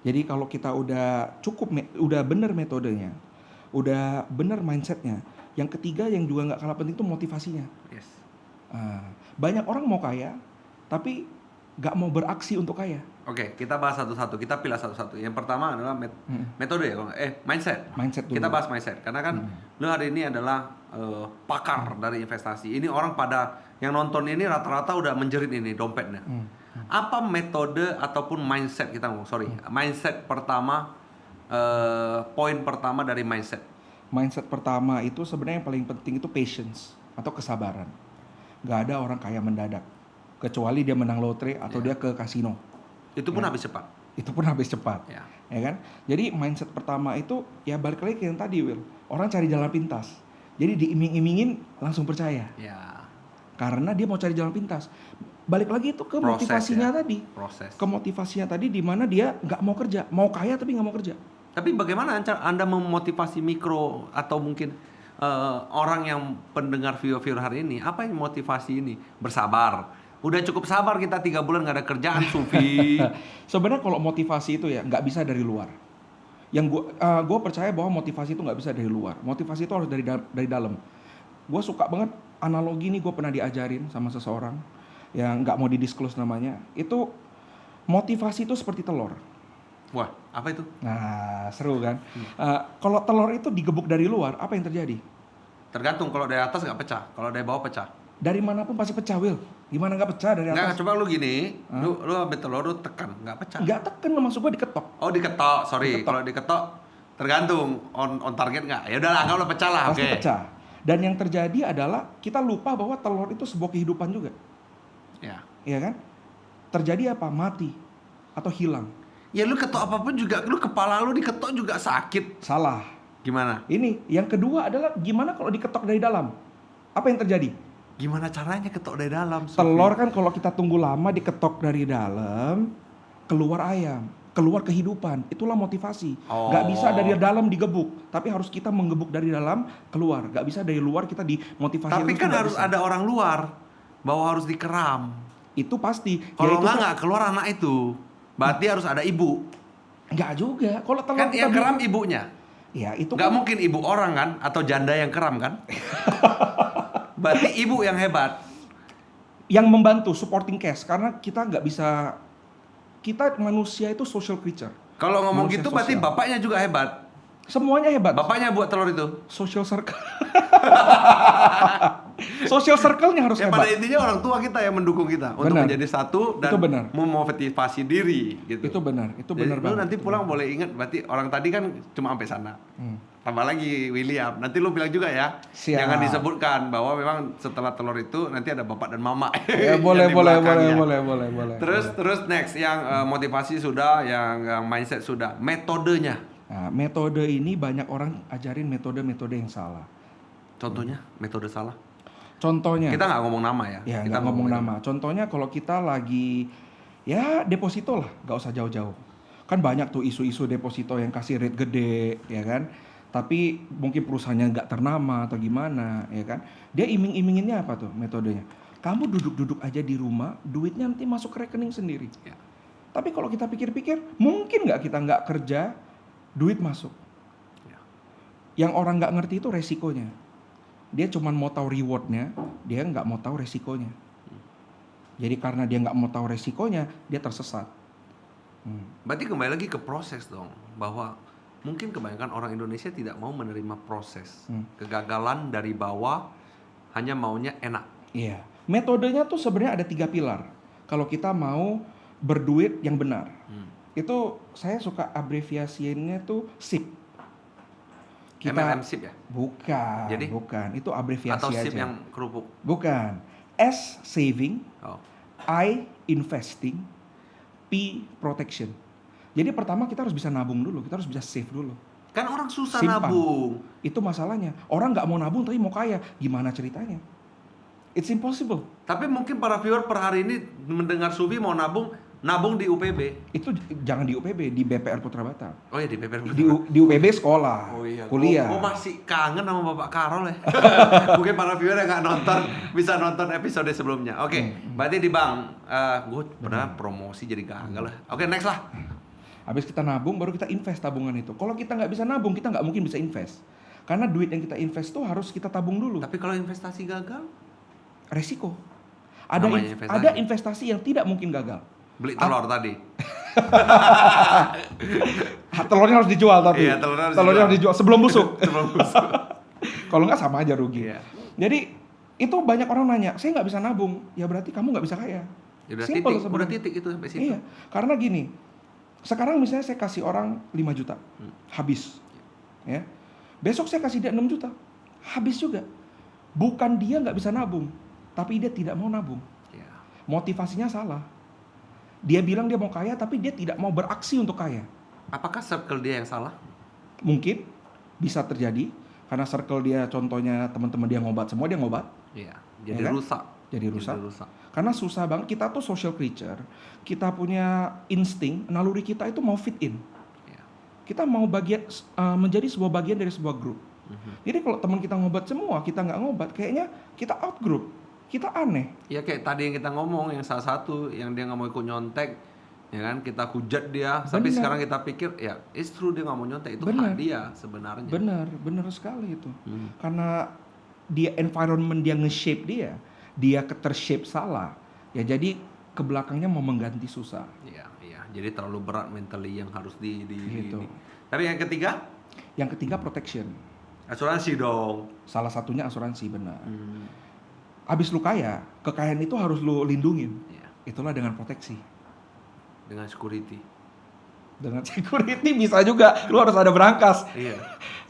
Jadi kalau kita udah udah bener metodenya, udah bener mindsetnya. Yang ketiga yang juga nggak kalah penting itu motivasinya. Yes. Banyak orang mau kaya, tapi nggak mau beraksi untuk kaya. Oke, kita bahas satu-satu. Kita pilih satu-satu. Yang pertama adalah metode ya, mindset. Mindset dulu. Kita bahas mindset karena kan lu hari ini adalah pakar dari investasi. Ini orang pada yang nonton ini rata-rata udah menjerit ini dompetnya. Apa metode ataupun mindset kita ngomong? Sorry, mindset pertama, poin pertama dari mindset. Mindset pertama itu sebenarnya yang paling penting itu patience atau kesabaran. Gak ada orang kaya mendadak, kecuali dia menang lotre atau dia ke kasino. Itu pun habis cepat. Itu pun habis cepat, Ya. ya kan? Jadi mindset pertama itu ya balik lagi ke yang tadi, Will. Orang cari jalan pintas. Jadi diiming-imingin langsung percaya. Ya. Karena dia mau cari jalan pintas. Balik lagi itu ke Proses, motivasinya ya. tadi. Proses. Ke motivasinya tadi di mana dia nggak mau kerja, mau kaya tapi nggak mau kerja. Tapi bagaimana Anda memotivasi mikro atau mungkin orang yang pendengar viewer hari ini? Apa yang motivasi ini? Bersabar. Udah cukup sabar kita 3 bulan nggak ada kerjaan, Sufi. Sebenarnya kalau motivasi itu ya nggak bisa dari luar. Yang gue percaya bahwa motivasi itu nggak bisa dari luar. Motivasi itu harus dari dalam. Gue suka banget analogi ini, gue pernah diajarin sama seseorang yang nggak mau didisclose namanya. Itu motivasi itu seperti telur. Wah, apa itu? Nah, seru kan? Kalau telur itu digebuk dari luar, apa yang terjadi? Tergantung, kalau dari atas nggak pecah, kalau dari bawah pecah. Dari manapun pasti pecah, Will. Gimana nggak pecah dari Nggak, atas? coba lu gini, lu ambil telur, lu tekan, nggak pecah. Nggak tekan, maksud gue diketok. Oh, diketok, sorry. Diketok. Kalau diketok, tergantung on target nggak? Ya udahlah, anggaplah pecah lah, oke. Pasti pecah. Dan yang terjadi adalah kita lupa bahwa telur itu sebuah kehidupan juga. Ya. Iya kan? Terjadi apa? Mati atau hilang. Ya lu ketok apapun juga, lu kepala lu diketok juga sakit. Salah. Gimana? Ini yang kedua adalah gimana kalau diketok dari dalam? Apa yang terjadi? Gimana caranya ketok dari dalam? Sufi? Telur kan kalau kita tunggu lama diketok dari dalam, keluar ayam, keluar kehidupan. Itulah motivasi. Gak bisa dari dalam digebuk, tapi harus kita menggebuk dari dalam keluar. Gak bisa dari luar kita dimotivasi. Tapi kan nggak harus bisa. ada orang luar bahwa harus dikeram. Itu pasti. Kalau Yaitu nggak keluar anak itu. Berarti harus ada ibu. Nggak juga. Kalau telur Kan kita yang keram ibunya. Ya itu Nggak kan mungkin ibu orang kan, atau janda yang keram kan? Berarti ibu yang hebat. yang membantu supporting cast, karena kita nggak bisa, kita manusia itu social creature. Kalau ngomong Manusia gitu berarti sosial. bapaknya juga hebat. Semuanya hebat. Bapaknya buat telur itu. Social circle. Social circle-nya harus Ya pada hebat. intinya orang tua kita yang mendukung kita untuk Benar. menjadi satu dan Itu benar. memotivasi diri gitu. Itu benar, itu Jadi benar lu banget. nanti pulang boleh ingat berarti orang tadi kan cuma sampai sana. Tambah lagi William. Nanti lu bilang juga ya. Siap. Jangan disebutkan bahwa memang setelah telur itu nanti ada bapak dan mama. Ya, yang boleh, di boleh, belakangnya. boleh. Terus next yang motivasi sudah, yang mindset sudah, metodenya. Nah, metode ini banyak orang ajarin metode-metode yang salah. Contohnya metode salah. Contohnya. Kita nggak ngomong nama ya. Ya, Kita nggak ngomong metode. nama. Contohnya kalau kita lagi, ya deposito lah, nggak usah jauh-jauh. Kan banyak tuh isu-isu deposito yang kasih rate gede, ya kan? Tapi mungkin perusahaannya nggak ternama atau gimana, ya kan? Dia iming-iminginnya apa tuh metodenya? Kamu duduk-duduk aja di rumah, duitnya nanti masuk ke rekening sendiri. Ya. Tapi kalau kita pikir-pikir, mungkin nggak kita nggak kerja, duit masuk. Ya. Yang orang nggak ngerti itu resikonya. Dia cuma mau tahu rewardnya, dia nggak mau tahu resikonya. Jadi karena dia nggak mau tahu resikonya, dia tersesat. Berarti kembali lagi ke proses dong, bahwa mungkin kebanyakan orang Indonesia tidak mau menerima proses. Kegagalan dari bawah hanya maunya enak. Iya. Metodenya tuh sebenarnya ada 3 pilar. Kalau kita mau berduit yang benar. Itu saya suka abreviasinya tuh SIP. MLM SIP ya? Bukan. Jadi? Bukan. Itu abreviasi Atau aja. SIP yang kerupuk? Bukan. S saving, Oh. I investing, P protection. Jadi pertama kita harus bisa nabung dulu, kita harus bisa save dulu. Kan orang susah Simpan. nabung. Itu masalahnya. Orang nggak mau nabung tapi mau kaya. Gimana ceritanya? It's impossible. Tapi mungkin para viewer per hari ini mendengar Sufi mau nabung di UPB. Itu jangan di UPB, di BPR Putra Batam. Oh ya di PPR. Di UPB sekolah, Oh iya, kuliah. Gue masih kangen sama Bapak Karol ya. Mungkin para viewer yang nggak nonton bisa nonton episode sebelumnya. Oke, berarti di bank, gue pernah promosi jadi gagal lah. Oke, next lah. Habis kita nabung, baru kita invest tabungan itu. Kalau kita nggak bisa nabung, kita nggak mungkin bisa invest. Karena duit yang kita invest tuh harus kita tabung dulu. Tapi kalau investasi gagal, Resiko. Ada Namanya investasi. ada investasi yang tidak mungkin gagal. beli telur tadi. Telurnya harus dijual tapi. Iya, telurnya harus dijual sebelum busuk. Sebelum busuk. Kalau nggak sama aja rugi. Iya. Jadi itu banyak orang nanya, saya nggak bisa nabung. Ya berarti kamu nggak bisa kaya. Ya udah Simple titik, udah sebenarnya. titik itu sampai situ. Iya, karena gini. Sekarang misalnya saya kasih orang 5 juta, habis. Ya. Besok saya kasih dia 6 juta, habis juga. Bukan dia nggak bisa nabung, tapi dia tidak mau nabung. Iya. Motivasinya salah. Dia bilang dia mau kaya, tapi dia tidak mau beraksi untuk kaya. Apakah circle dia yang salah? Mungkin bisa terjadi, karena circle dia contohnya teman-teman dia ngobat, semua dia ngobat. Iya. Jadi Ya kan? rusak. Jadi rusak. Karena susah banget, kita tuh social creature. Kita punya insting, naluri kita itu mau fit in. Iya. Kita mau menjadi sebuah bagian dari sebuah grup. Jadi kalau teman kita ngobat semua, kita nggak ngobat, kayaknya kita out group. Kita aneh. Ya kayak tadi yang kita ngomong, yang salah satu yang dia nggak mau ikut nyontek, ya kan, kita hujat dia. Tapi Benar. sekarang kita pikir, ya it's true dia nggak mau nyontek, itu Benar. hak dia sebenarnya. Benar sekali itu. Karena dia environment dia nge-shape dia keter-shape salah. Ya jadi ke belakangnya mau mengganti susah. Iya, iya. Jadi terlalu berat mentally yang harus Gitu. Tapi yang ketiga, Yang ketiga protection. asuransi dong. Salah satunya asuransi, benar. Abis lu kaya, kekayaan itu harus lu lindungin. Iya. Itulah dengan proteksi. Dengan security. Dengan security bisa juga, lu harus ada berangkas. Iya.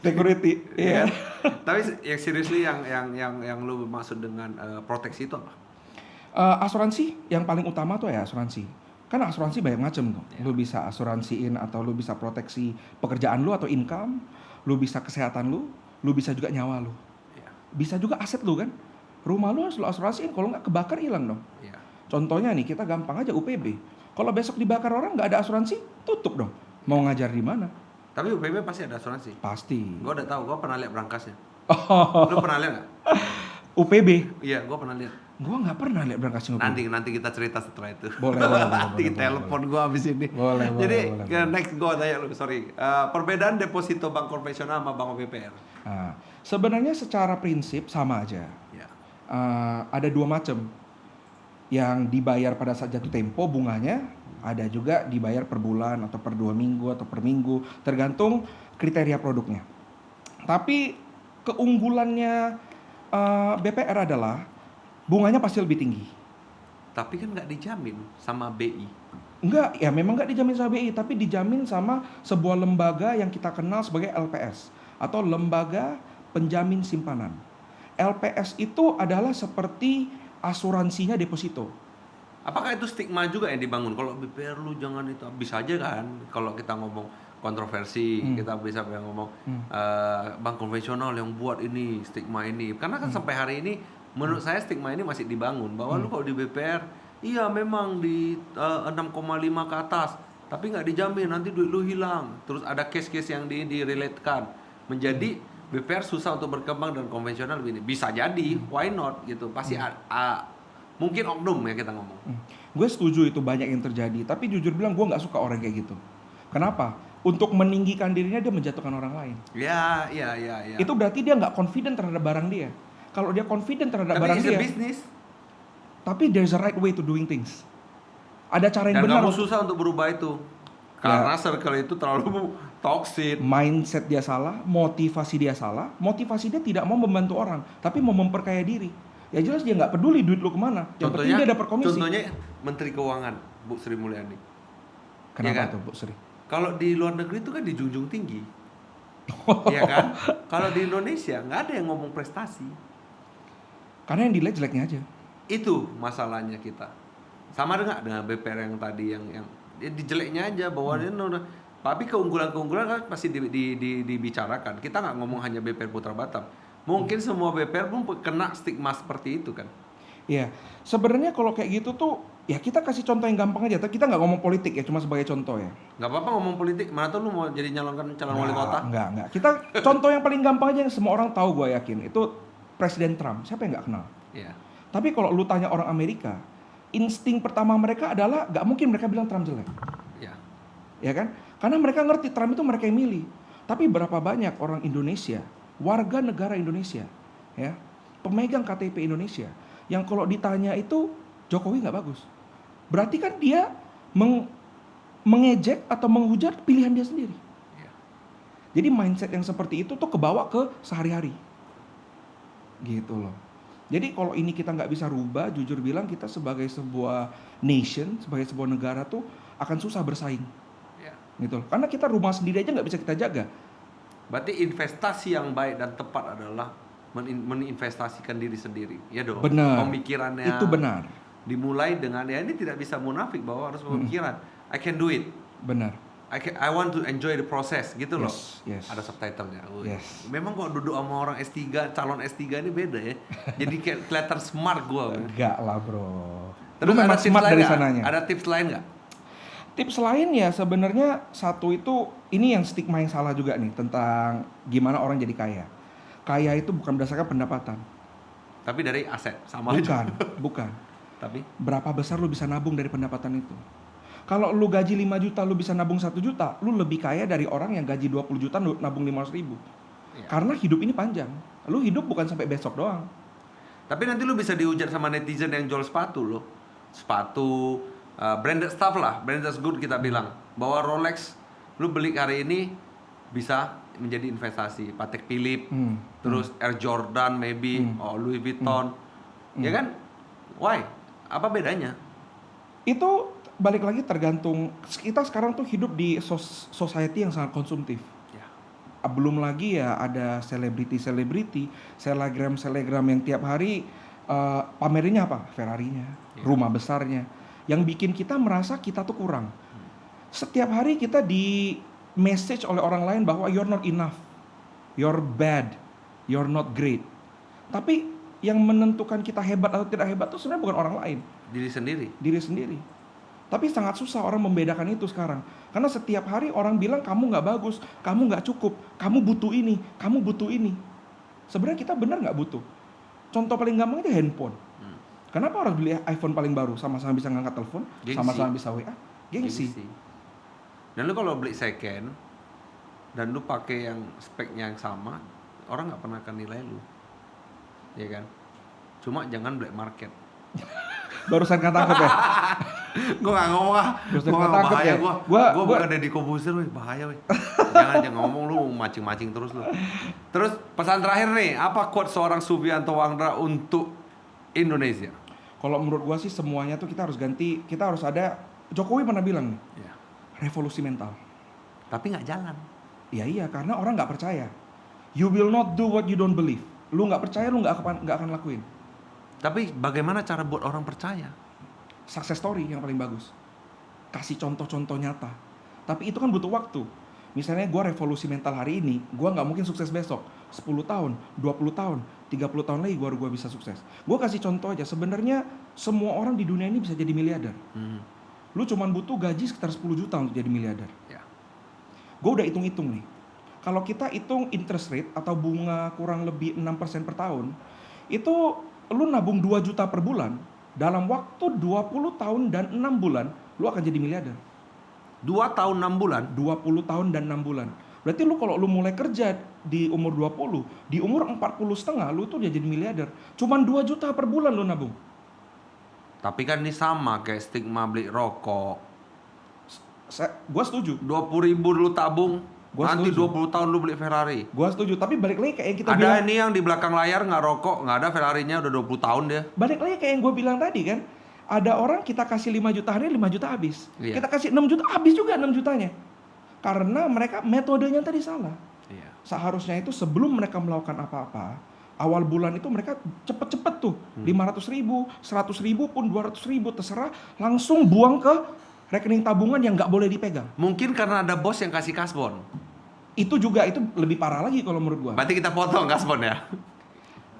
Security, iya. Tapi yang seriously yang lu maksud dengan proteksi itu apa? Asuransi yang paling utama tuh ya asuransi. Kan asuransi banyak macam tuh. Lu bisa asuransiin atau lu bisa proteksi pekerjaan lu atau income, lu bisa kesehatan lu bisa juga nyawa lu. Iya. Bisa juga aset lu kan. Rumah lu harus lu asuransiin, kalau nggak kebakar hilang dong. Iya. Contohnya nih, kita gampang aja UPB. Kalau besok dibakar orang nggak ada asuransi, tutup dong. Mau ngajar di mana? Tapi UPB pasti ada asuransi. Pasti. Gua udah tahu, gua pernah lihat berangkasnya. Oh, Lu pernah lihat nggak? UPB. Iya, gua pernah lihat. Gua nggak pernah lihat berangkasnya UPB. Nanti kita cerita setelah itu. Boleh. Nanti telepon gua abis ini. Boleh. Jadi next gua tanya lu, sorry. Perbedaan deposito bank konvensional sama bank BPR. Nah, sebenarnya secara prinsip sama aja. Ya. Ada 2 macam. Yang dibayar pada saat jatuh tempo bunganya, ada juga dibayar per bulan atau per 2 minggu atau per minggu, tergantung kriteria produknya. Tapi keunggulannya BPR adalah bunganya pasti lebih tinggi. Tapi kan nggak dijamin sama BI. Enggak, ya memang nggak dijamin sama BI, tapi dijamin sama sebuah lembaga yang kita kenal sebagai LPS atau lembaga penjamin simpanan. LPS itu adalah seperti asuransinya deposito. Apakah itu stigma juga yang dibangun? Kalau BPR lu jangan itu, bisa aja kan? Kalau kita ngomong kontroversi, kita bisa ngomong bank konvensional yang buat ini, stigma ini. Karena kan sampai hari ini, menurut saya stigma ini masih dibangun. Bahwa lu kalau di BPR, iya memang di 6,5 ke atas, tapi nggak dijamin, nanti duit lu hilang. Terus ada case-case yang direlatekan. Menjadi BPR susah untuk berkembang dan konvensional begini. Bisa jadi, why not gitu. Pasti mungkin oknum ya kita ngomong. Gue setuju itu banyak yang terjadi, tapi jujur bilang gue nggak suka orang kayak gitu. Kenapa? Untuk meninggikan dirinya dia menjatuhkan orang lain. Ya. Itu berarti dia nggak confident terhadap barang dia. Kalau dia confident terhadap Tapi barang it's dia, a business. tapi there's a right way to doing things. Ada cara yang Dan benar. kamu susah untuk berubah itu. Karena circle itu Toxic. mindset dia salah, motivasi dia salah, motivasi dia tidak mau membantu orang, tapi mau memperkaya diri. Ya jelas dia nggak peduli duit lu kemana, yang penting dia dapat komisi. Contohnya Menteri Keuangan Bu Sri Mulyani. Kenapa Iya kan? tuh Bu Sri? Kalau di luar negeri itu kan dijunjung tinggi. Iya kan? Kalau di Indonesia nggak ada yang ngomong prestasi. Karena yang dilihat jeleknya aja. Itu masalahnya kita. Sama dengan BPR yang tadi yang dia dijeleknya aja bahwa dia tapi keunggulan-keunggulan kan pasti dibicarakan. Kita nggak ngomong hanya BPR Putra Batam. Mungkin semua BPR pun kena stigma seperti itu kan. Iya, sebenarnya kalau kayak gitu tuh ya kita kasih contoh yang gampang aja. Kita nggak ngomong politik ya, cuma sebagai contoh ya. Nggak apa-apa ngomong politik. Mana tuh lu mau jadi nyalonkan calon wali kota? Enggak. Kita contoh yang paling gampang aja yang semua orang tahu, gue yakin itu Presiden Trump. Siapa yang nggak kenal? Iya. Tapi kalau lu tanya orang Amerika, insting pertama mereka adalah nggak mungkin mereka bilang Trump jelek. Iya. Ya kan? Karena mereka ngerti Trump itu mereka yang milih. Tapi berapa banyak orang Indonesia, warga negara Indonesia, ya, pemegang KTP Indonesia, yang kalau ditanya itu Jokowi nggak bagus. Berarti kan dia mengejek atau menghujat pilihan dia sendiri. Iya. Jadi mindset yang seperti itu tuh kebawa ke sehari-hari. Gitu loh. Jadi kalau ini kita nggak bisa rubah, jujur bilang kita sebagai sebuah nation, sebagai sebuah negara tuh akan susah bersaing. Iya. Gitu loh. Karena kita rumah sendiri aja nggak bisa kita jaga. Berarti investasi yang baik dan tepat adalah meninvestasikan diri sendiri. Ya dong. Benar. Pemikirannya. Itu benar. Dimulai dengan ya ini tidak bisa munafik bahwa harus pemikiran. I can do it. Benar. I want to enjoy the process gitu loh. Yes. Ada subtitlenya. Yes. Memang kok duduk sama orang S3, calon S3 ini beda ya. Jadi kayak kelihatan smart gua. Enggak lah bro. Terus Lu memang ada tips smart lain dari nggak? sananya. Ada tips lain nggak? Tips lain ya sebenarnya satu itu ini yang stigma yang salah juga nih tentang gimana orang jadi kaya. Kaya itu bukan berdasarkan pendapatan. Tapi dari aset sama aja. Bukan. Tapi Berapa besar lu bisa nabung dari pendapatan itu? Kalau lu gaji 5 juta, lu bisa nabung 1 juta, lu lebih kaya dari orang yang gaji 20 juta nabung 500 ribu. Iya. Karena hidup ini panjang. Lu hidup bukan sampai besok doang. Tapi nanti lu bisa dihujat sama netizen yang jual sepatu lo. Sepatu, branded stuff lah, branded good kita bilang. Bahwa Rolex, lu beli hari ini bisa menjadi investasi. Patek Philippe, terus Air Jordan maybe, or Louis Vuitton. Ya kan? Why? Apa bedanya? Itu balik lagi tergantung, kita sekarang tuh hidup di society yang sangat konsumtif. Ya. Belum lagi ya ada selebriti, selebgram yang tiap hari pamerinnya apa? Ferrarinya, rumah besarnya. Yang bikin kita merasa kita tuh kurang. Setiap hari kita di message oleh orang lain bahwa you're not enough, you're bad, you're not great. Tapi yang menentukan kita hebat atau tidak hebat itu sebenarnya bukan orang lain. Diri sendiri. Tapi sangat susah orang membedakan itu sekarang. Karena setiap hari orang bilang kamu nggak bagus, kamu nggak cukup, kamu butuh ini. Sebenarnya kita benar nggak butuh. Contoh paling gampang itu handphone. Kenapa harus beli iPhone paling baru? Sama-sama bisa ngangkat telepon, Gengsi. sama-sama bisa WA. Gengsi. Dan lu kalau beli second dan lu pakai yang speknya yang sama, orang nggak pernah akan nilai lu. Ya kan? Cuma jangan black market. Barusan ketangkep ya? Gue gak ngomong ah. Barusan Gue ketangkep bahaya ya? gue bukan Deddy Kobuzer weh, bahaya weh. Jangan ngomong lu macing-macing terus lu. Terus pesan terakhir nih, apa quote seorang Subianto Wangdra untuk Indonesia? Kalau menurut gua sih semuanya tuh kita harus ganti, kita harus ada, Jokowi pernah bilang nih, Ya. revolusi mental. Tapi nggak jalan. Iya, karena orang nggak percaya. You will not do what you don't believe. Lu nggak percaya, lu nggak akan lakuin. Tapi bagaimana cara buat orang percaya? Success story yang paling bagus. Kasih contoh-contoh nyata. Tapi itu kan butuh waktu. Misalnya gue revolusi mental hari ini, gue nggak mungkin sukses besok. 10 tahun, 20 tahun, 30 tahun lagi baru gue bisa sukses. Gue kasih contoh aja, sebenarnya semua orang di dunia ini bisa jadi miliarder. Lu cuman butuh gaji sekitar 10 juta untuk jadi miliarder. Ya. Gue udah hitung-hitung nih. Kalau kita hitung interest rate atau bunga kurang lebih 6% per tahun, itu lu nabung 2 juta per bulan, dalam waktu 20 tahun dan 6 bulan, lu akan jadi miliarder. 2 tahun 6 bulan? 20 tahun dan 6 bulan. Berarti lu kalau lu mulai kerja di umur 20, di umur 40 setengah, lu tuh udah jadi miliarder. Cuman 2 juta per bulan lu nabung. Tapi kan ini sama kayak stigma beli rokok. Gua setuju. 20.000 dulu tabung, Gua Nanti setuju. 20 tahun lu beli Ferrari. Gua setuju, tapi balik lagi kayak yang kita Ada bilang. ini yang di belakang layar nggak rokok, nggak ada Ferrarinya udah 20 tahun dia. Balik lagi kayak yang gue bilang tadi kan. Ada orang kita kasih 5 juta hari, 5 juta habis. Iya. Kita kasih 6 juta, habis juga 6 jutanya. Karena mereka metodenya tadi salah. Iya. Seharusnya itu sebelum mereka melakukan apa-apa, awal bulan itu mereka cepet-cepet tuh. 500 ribu, 100 ribu pun 200 ribu, terserah. Langsung buang ke rekening tabungan yang nggak boleh dipegang. Mungkin karena ada bos yang kasih kasbon. Itu juga, itu lebih parah lagi kalau menurut gua. Berarti kita potong kasbon ya.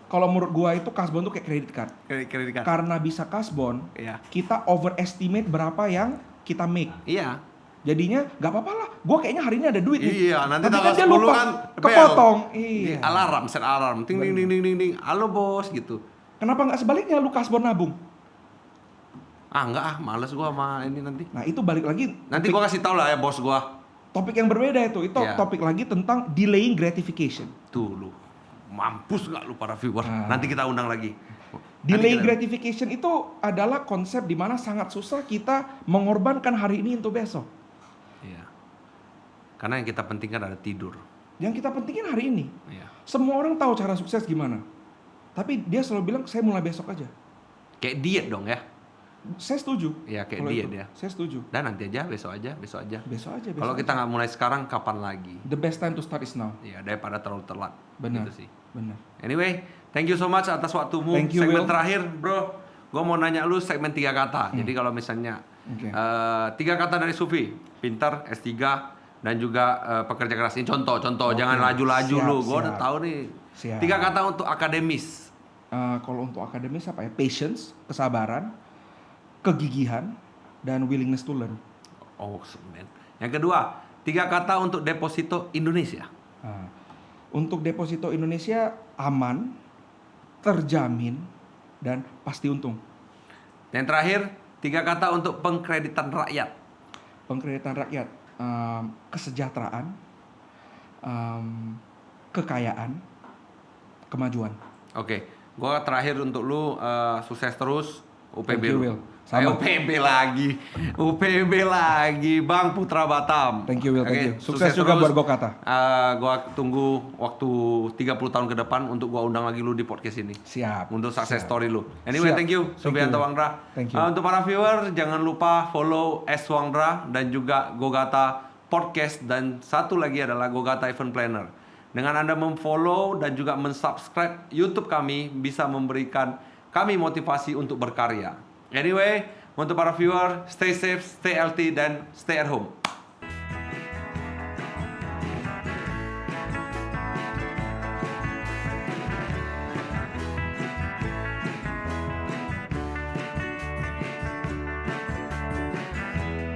Kalau menurut gua itu kasbon tuh kayak credit card. Kredit card. Karena bisa kasbon, Iya. kita overestimate berapa yang kita make. Iya. Jadinya nggak apa-apa lah. Gua kayaknya hari ini ada duit nih. Iya, nanti Tapi tanggal kan dia 10 lupa kan kepotong. bel. Iya. Alarm, set alarm. Ting ding ding ding ding ding. Halo bos gitu. Kenapa nggak sebaliknya lu kasbon nabung? Ah enggak ah, males gua sama ini nanti. Nah itu balik lagi. Nanti gua kasih tahu lah ya bos gua. Topik yang berbeda itu. Itu Iya. topik lagi tentang delaying gratification. Tuh lu. Mampus nggak lu para viewer? Nah. Nanti kita undang lagi. Delaying Nanti kita- gratification itu adalah konsep di mana sangat susah kita mengorbankan hari ini untuk besok. Iya. Karena yang kita pentingkan ada tidur. Yang kita pentingin hari ini. Iya. Semua orang tahu cara sukses gimana. Tapi dia selalu bilang, saya mulai besok aja. Kayak diet dong ya. Saya setuju. Iya, kayak kalau diet itu. ya. Saya setuju. Dan nanti aja, besok aja, besok aja. Besok aja. Kalau besok kita aja. nggak mulai sekarang, kapan lagi? The best time to start is now. Iya, daripada terlalu telat. Benar. Gitu sih. Benar. Anyway, thank you so much atas waktumu. Thank you, Segmen Will. terakhir, bro. Gue mau nanya lu segmen 3 kata. Jadi kalau misalnya Oke. 3 kata dari Sufi, pintar, S3, dan juga pekerja keras. Ini contoh. Oke. Jangan laju-laju Siap, lu. Gue udah siap. tahu nih. Siap. 3 kata untuk akademis. Kalau untuk akademis apa ya? Patience, kesabaran, kegigihan, dan willingness to learn. Oh, man. Yang kedua, 3 kata untuk deposito Indonesia. Nah, untuk deposito Indonesia aman, terjamin, dan pasti untung. Yang terakhir, 3 kata untuk pengkreditan rakyat. Pengkreditan rakyat, kesejahteraan, kekayaan, kemajuan. Oke, gua terakhir untuk lu sukses terus UPB Thank you, lu. Will. Sama. UPB lagi, Bang Putra Batam. Thank you, Will. Thank Oke, you. Sukses juga terus. buat Gokata. Gua tunggu waktu 30 tahun ke depan untuk gua undang lagi lu di podcast ini. Siap. Untuk success Siap. story lu. Anyway, Siap. thank you Thank Subianto you. Wangdra. Thank you. Untuk para viewer, jangan lupa follow S Wangdra dan juga Gogata Podcast, dan satu lagi adalah Gogata Event Planner. Dengan Anda memfollow dan juga mensubscribe YouTube kami, bisa memberikan kami motivasi untuk berkarya. Anyway, untuk para viewer, stay safe, stay healthy, dan stay at home.